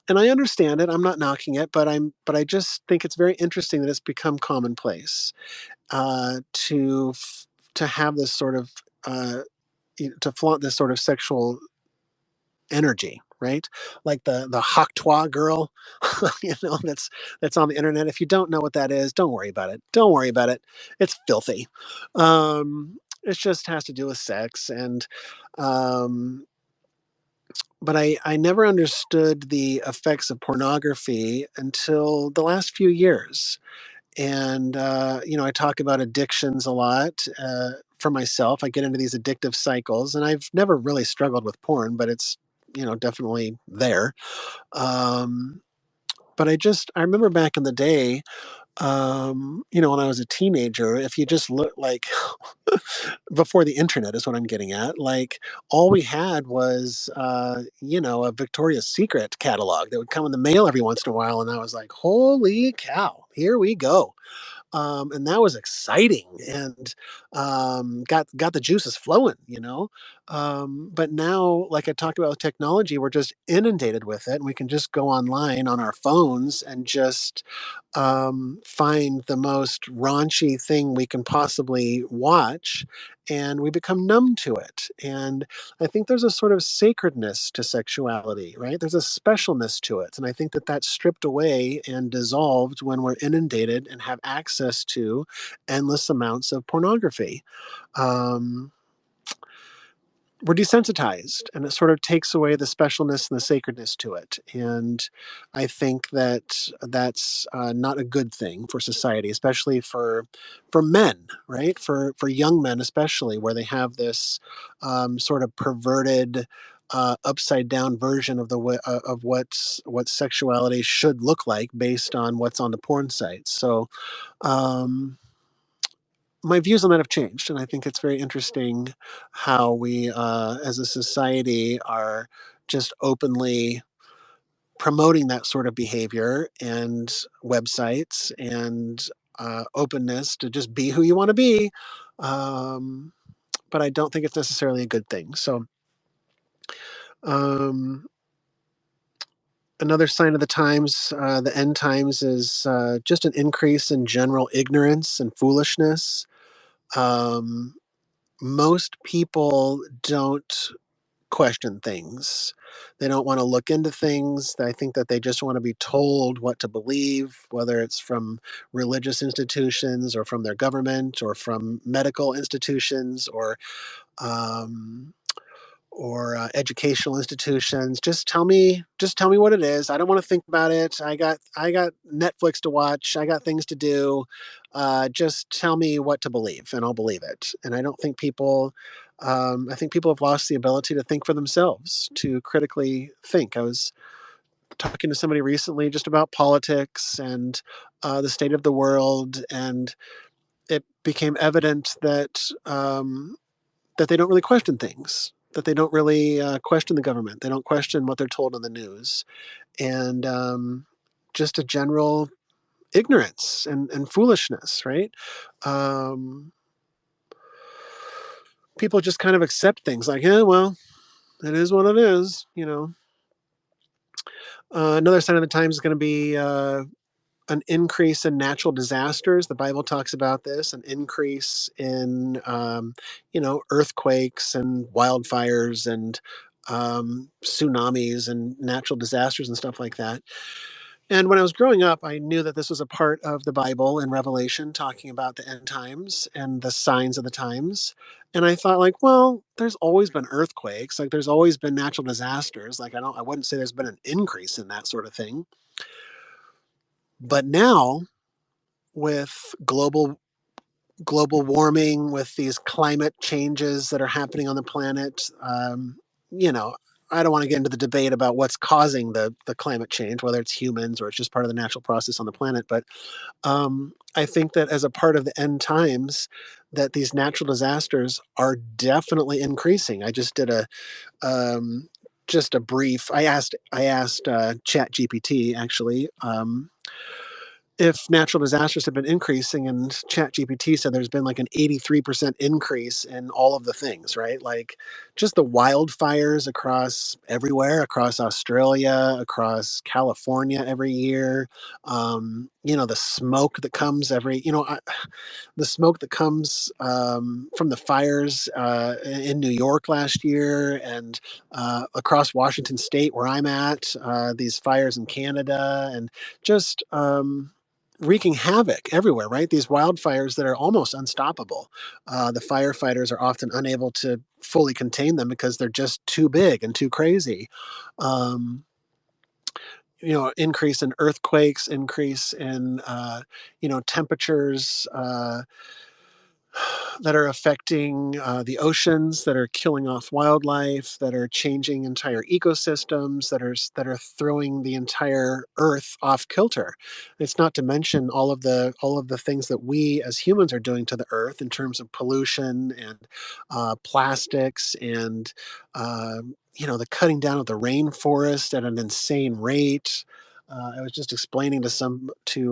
and I understand it. I'm not knocking it, but I just think it's very interesting that it's become commonplace to have this sort of uh, to flaunt this sort of sexual energy, right? Like the Haktois girl, that's on the internet. If you don't know what that is, don't worry about it. Don't worry about it. It's filthy. It just has to do with sex, and um, but I never understood the effects of pornography until the last few years. And I talk about addictions a lot for myself. I get into these addictive cycles, and I've never really struggled with porn, but it's definitely there. Um, but I remember back in the day, when I was a teenager, if you just look like before the internet is what I'm getting at. Like all we had was, a Victoria's Secret catalog that would come in the mail every once in a while, and I was like, "Holy cow, here we go!" And that was exciting, and got the juices flowing. But now, like I talked about with technology, we're just inundated with it, and we can just go online on our phones and just find the most raunchy thing we can possibly watch, and we become numb to it. And I think there's a sort of sacredness to sexuality, right? There's a specialness to it. And I think that that's stripped away and dissolved when we're inundated and have access to endless amounts of pornography. Um, we're desensitized, and it sort of takes away the specialness and the sacredness to it. And I think that that's not a good thing for society, especially for men, right? For young men especially, where they have this sort of perverted upside down version of of what sexuality should look like based on what's on the porn sites. So um my views on that have changed, and I think it's very interesting how we, as a society, are just openly promoting that sort of behavior and websites and openness to just be who you want to be. Um, but I don't think it's necessarily a good thing. So, um, another sign of the times, the end times, is just an increase in general ignorance and foolishness. Um, Most people don't question things. They don't want to look into things. I think that they just want to be told what to believe, whether it's from religious institutions or from their government or from medical institutions um, or educational institutions. Just tell me what it is. I don't want to think about it. I got Netflix to watch. I got things to do. Just tell me what to believe, and I'll believe it. And I don't think people. I think people have lost the ability to think for themselves, to critically think. I was talking to somebody recently just about politics and the state of the world, and it became evident that they don't really question things, that they don't really question the government. They don't question what they're told on the news, and just a general ignorance and foolishness, right? Um, People just kind of accept things like, yeah, well, it is what it is, you know. Another sign of the times is going to be an increase in natural disasters. The Bible talks about this, an increase in, earthquakes and wildfires and tsunamis and natural disasters and stuff like that. And when I was growing up, I knew that this was a part of the Bible in Revelation, talking about the end times and the signs of the times. And I thought, like, well, there's always been earthquakes, like there's always been natural disasters. Like I wouldn't say there's been an increase in that sort of thing. But now, with global warming, with these climate changes that are happening on the planet, you know, I don't want to get into the debate about what's causing the climate change, whether it's humans or it's just part of the natural process on the planet. But I think that as a part of the end times, that these natural disasters are definitely increasing. I um, just a brief. I asked Chat GPT actually. If natural disasters have been increasing, and ChatGPT said there's been like an 83% increase in all of the things, right? Like just the wildfires across everywhere, across Australia, across California every year. The smoke that comes the smoke that comes from the fires in New York last year, and across Washington State where I'm at, these fires in Canada, and just wreaking havoc everywhere, right? These wildfires that are almost unstoppable. The firefighters are often unable to fully contain them because they're just too big and too crazy. Um, Increase in earthquakes, increase in temperatures that are affecting the oceans, that are killing off wildlife, that are changing entire ecosystems, that are throwing the entire Earth off kilter. It's not to mention all of the things that we as humans are doing to the Earth in terms of pollution and plastics and the cutting down of the rainforest at an insane rate. I was just explaining to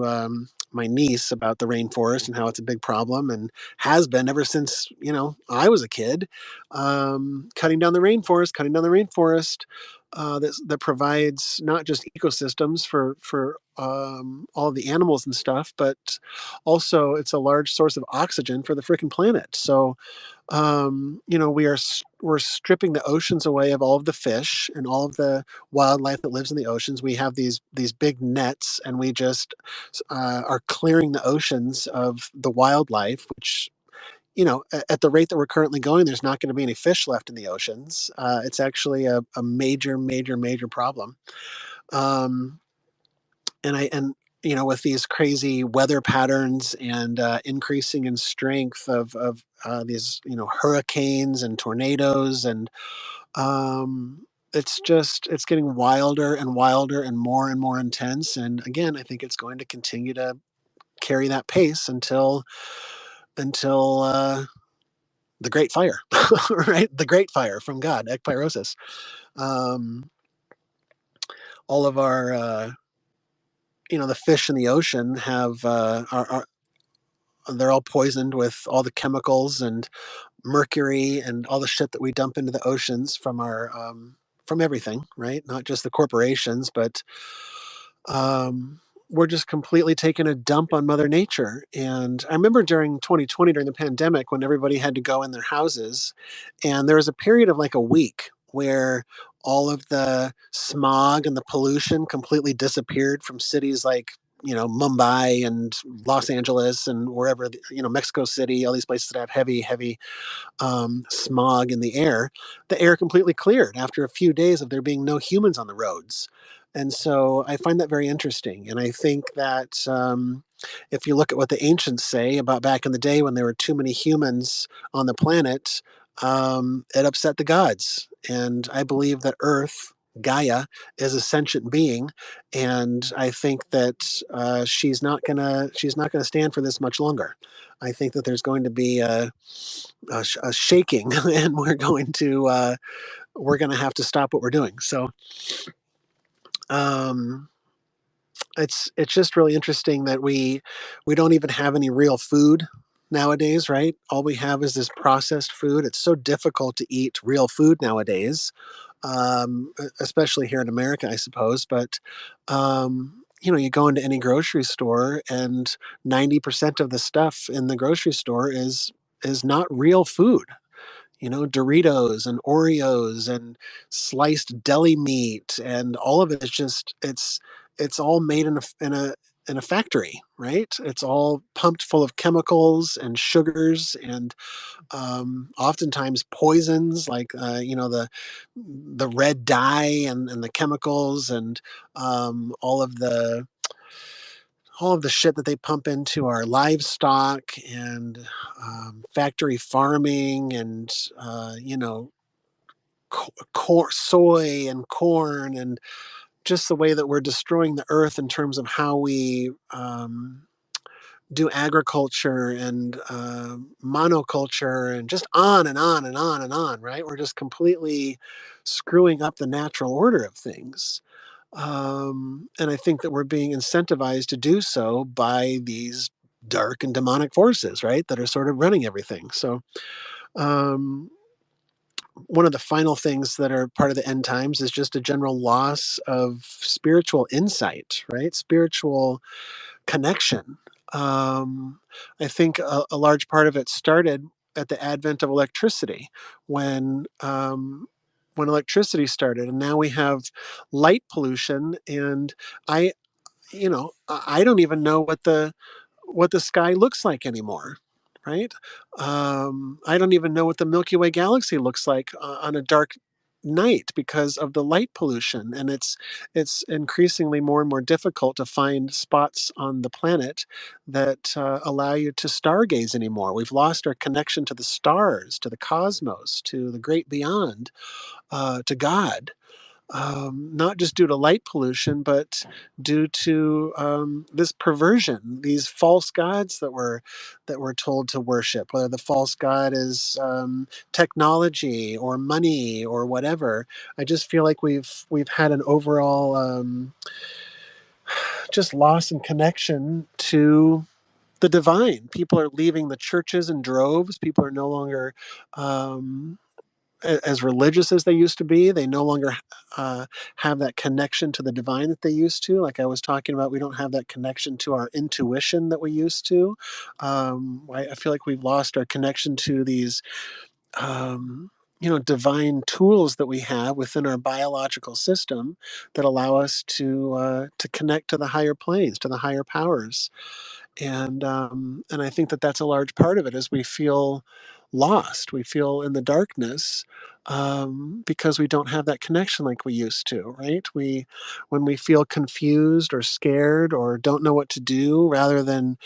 my niece about the rainforest and how it's a big problem, and has been ever since I was a kid. Cutting down the rainforest that provides not just ecosystems for all the animals and stuff, but also it's a large source of oxygen for the freaking planet. So we're stripping the oceans away of all of the fish and all of the wildlife that lives in the oceans. We have these big nets, and we just are clearing the oceans of the wildlife, which at the rate that we're currently going, there's not going to be any fish left in the oceans. It's actually a major, major, major problem. Um, and with these crazy weather patterns and increasing in strength of these hurricanes and tornadoes, and it's getting wilder and wilder and more intense. And again, I think it's going to continue to carry that pace until the great fire, right? The great fire from God, Ekpyrosis. Um, all of our, the fish in the ocean have are they're all poisoned with all the chemicals and mercury and all the shit that we dump into the oceans from everything, right? Not just the corporations, but we're just completely taking a dump on Mother Nature. And I remember during 2020, during the pandemic, when everybody had to go in their houses, and there was a period of like a week where all of the smog and the pollution completely disappeared from cities like, Mumbai and Los Angeles and wherever, Mexico City, all these places that have heavy, heavy smog in the air completely cleared after a few days of there being no humans on the roads. And so I find that very interesting. And I think that if you look at what the ancients say about back in the day when there were too many humans on the planet, it upset the gods. And I believe that Earth, Gaia, is a sentient being, and I think that she's not gonna stand for this much longer. I think that there's going to be a shaking, and we're going to have to stop what we're doing. So um, it's just really interesting that we don't even have any real food nowadays, right? All we have is this processed food. It's so difficult to eat real food nowadays, especially here in America, I suppose. But you go into any grocery store, and 90% of the stuff in the grocery store is not real food. Doritos and Oreos and sliced deli meat, and all of it is just it's all made in a factory, right? It's all pumped full of chemicals and sugars and oftentimes poisons, like the red dye and the chemicals and all of the shit that they pump into our livestock and factory farming and soy and corn, and just the way that we're destroying the earth in terms of how we do agriculture and monoculture and just on and on and on and on, right? We're just completely screwing up the natural order of things. And I think that we're being incentivized to do so by these dark and demonic forces, right, that are sort of running everything. So, um, one of the final things that are part of the end times is just a general loss of spiritual insight, right? Spiritual connection. Um, I think a large part of it started at the advent of electricity, when when electricity started, and now we have light pollution. And I, I don't even know what the sky looks like anymore, right? I don't even know what the Milky Way galaxy looks like on a dark night because of the light pollution, and it's increasingly more and more difficult to find spots on the planet that allow you to stargaze anymore. We've lost our connection to the stars, to the cosmos, to the great beyond, to God, not just due to light pollution, but due to this perversion, these false gods that we're told to worship. Whether the false god is technology or money or whatever, I just feel like we've had an overall just loss in connection to the divine. People are leaving the churches in droves. People are no longer as religious as they used to be. They no longer have that connection to the divine that they used to. Like I was talking about, we don't have that connection to our intuition that we used to. I feel like we've lost our connection to these, divine tools that we have within our biological system that allow us to connect to the higher planes, to the higher powers. And I think that that's a large part of it, is we feel lost, we feel in the darkness, because we don't have that connection like we used to, right? When we feel confused or scared or don't know what to do, rather than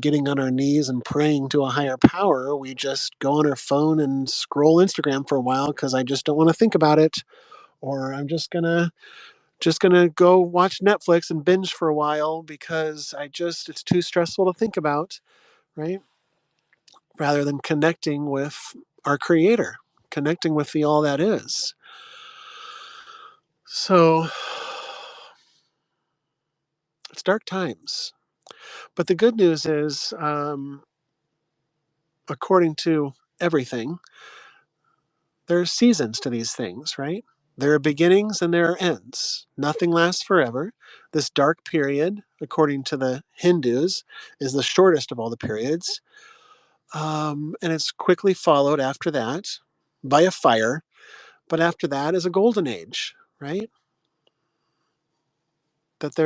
getting on our knees and praying to a higher power, we just go on our phone and scroll Instagram for a while because I just don't want to think about it, or I'm just gonna go watch Netflix and binge for a while because it's too stressful to think about, right? Rather than connecting with our creator, connecting with the all that is. So it's dark times. But the good news is, according to everything, there are seasons to these things, right? There are beginnings and there are ends. Nothing lasts forever. This dark period, according to the Hindus, is the shortest of all the periods. And it's quickly followed after that by a fire. But after that is a golden age, right? That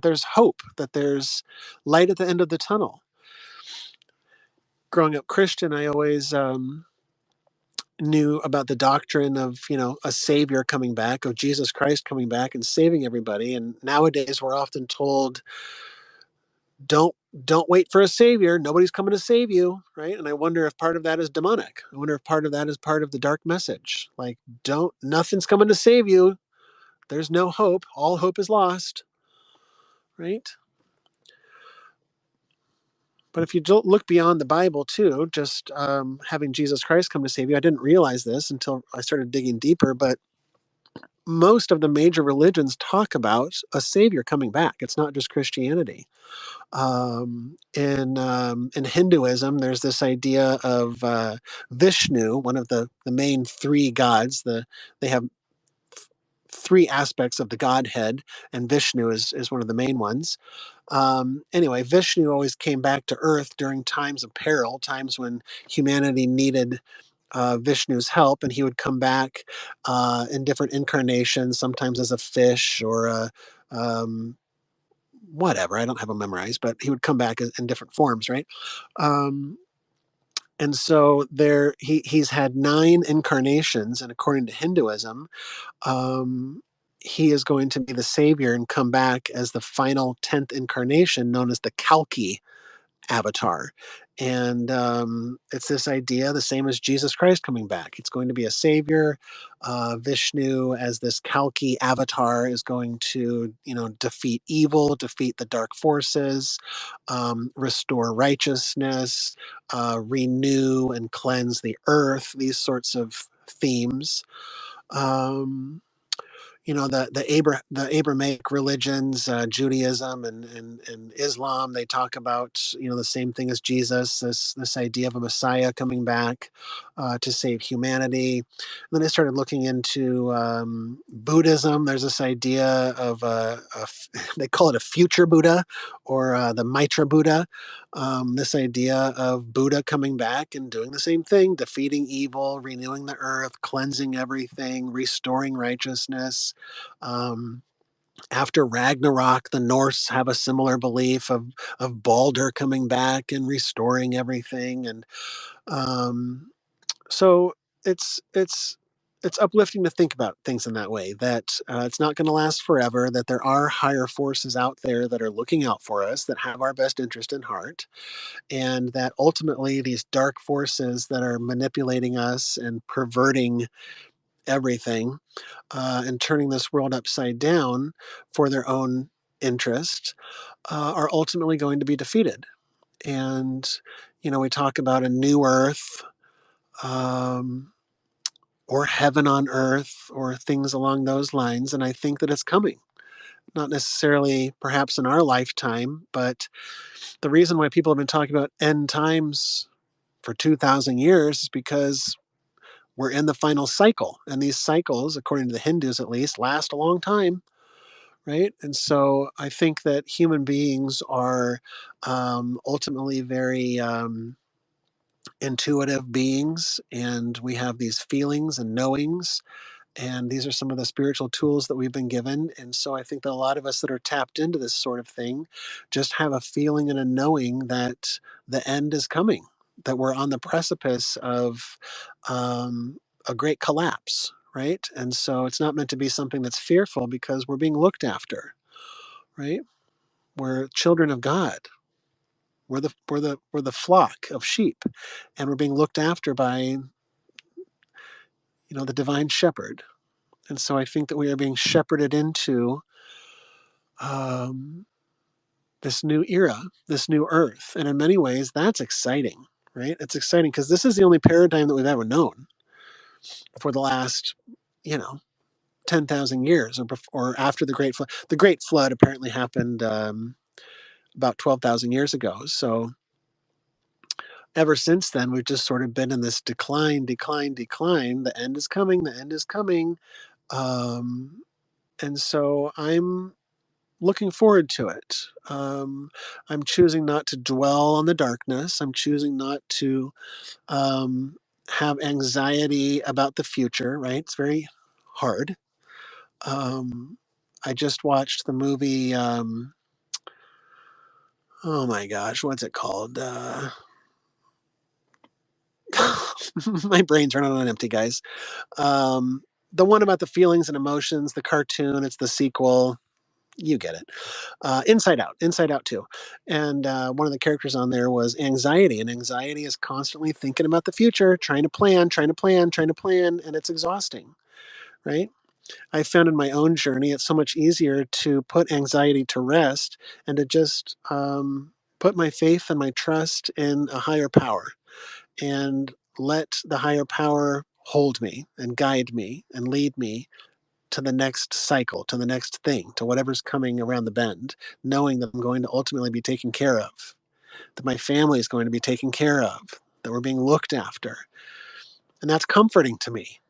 there's hope, that there's light at the end of the tunnel. Growing up Christian, I always knew about the doctrine of a savior coming back, of Jesus Christ coming back and saving everybody. And nowadays we're often told, don't don't wait for a savior, nobody's coming to save you, right? And I wonder if part of that is demonic. I wonder if part of that is part of the dark message, like, don't nothing's coming to save you, there's no hope, all hope is lost, right? But if you don't look beyond the Bible too, just having Jesus Christ come to save you, I didn't realize this until I started digging deeper, but most of the major religions talk about a savior coming back. It's not just Christianity. In Hinduism, there's this idea of Vishnu, one of the main three gods. They have three aspects of the Godhead, and Vishnu is one of the main ones. Anyway, Vishnu always came back to Earth during times of peril, times when humanity needed Vishnu's help, and he would come back in different incarnations, sometimes as a fish or a whatever. I don't have them memorized, but he would come back in different forms, right? Um, and so he's had 9 incarnations, and according to Hinduism, um, he is going to be the savior and come back as the final 10th incarnation, known as the Kalki avatar. And it's this idea, the same as Jesus Christ coming back. It's going to be a savior. Vishnu, as this Kalki avatar, is going to, defeat evil, defeat the dark forces, restore righteousness, renew and cleanse the earth. These sorts of themes. Um, the Abrahamic religions, Judaism and Islam, they talk about the same thing as Jesus, this idea of a Messiah coming back to save humanity. And then I started looking into Buddhism. There's this idea of they call it a future Buddha, or the Maitra Buddha. This idea of Buddha coming back and doing the same thing, defeating evil, renewing the earth, cleansing everything, restoring righteousness. um, After Ragnarok, the Norse have a similar belief of Balder coming back and restoring everything, and um, so it's uplifting to think about things in that way. That it's not going to last forever. That there are higher forces out there that are looking out for us, that have our best interest in heart, and that ultimately these dark forces that are manipulating us and perverting everything and turning this world upside down for their own interest are ultimately going to be defeated. And, we talk about a new earth, um, or heaven on earth, or things along those lines. And I think that it's coming, not necessarily perhaps in our lifetime, but the reason why people have been talking about end times for 2,000 years is because we're in the final cycle. And these cycles, according to the Hindus at least, last a long time, right? And so I think that human beings are ultimately very intuitive beings, and we have these feelings and knowings. And these are some of the spiritual tools that we've been given. And so I think that a lot of us that are tapped into this sort of thing just have a feeling and a knowing that the end is coming, that we're on the precipice of a great collapse, right? And so it's not meant to be something that's fearful, because we're being looked after, right? We're children of God. We're the flock of sheep, and we're being looked after by the divine shepherd. And so I think that we are being shepherded into um, this new era, this new earth. And in many ways, that's exciting, right? It's exciting because this is the only paradigm that we've ever known for the last, you know, 10,000 years, or after the Great Flood. The Great Flood apparently happened about 12,000 years ago. So ever since then, we've just sort of been in this decline, decline, decline. The end is coming. The end is coming. Um, and so I'm looking forward to it. I'm choosing not to dwell on the darkness. I'm choosing not to um, have anxiety about the future, right? It's very hard. Um, I just watched the movie. Oh my gosh, what's it called? My brain's running on empty, guys. Um, the one about the feelings and emotions, the cartoon, it's the sequel. You get it. Inside Out 2. And one of the characters on there was anxiety. And anxiety is constantly thinking about the future, trying to plan, trying to plan, trying to plan. And it's exhausting, right? I found in my own journey, it's so much easier to put anxiety to rest and to just put my faith and my trust in a higher power and let the higher power hold me and guide me and lead me to the next cycle, to the next thing, to whatever's coming around the bend, knowing that I'm going to ultimately be taken care of, that my family is going to be taken care of, that we're being looked after. And that's comforting to me.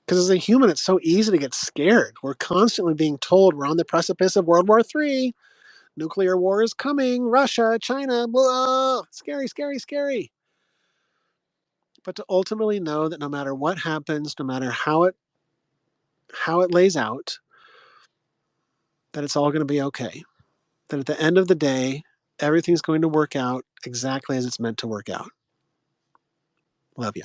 Because as a human, it's so easy to get scared. We're constantly being told we're on the precipice of World War III. Nuclear war is coming. Russia, China, blah. Scary, scary, scary. But to ultimately know that no matter what happens, no matter how it lays out, that it's all going to be okay. That at the end of the day, everything's going to work out exactly as it's meant to work out. Love you.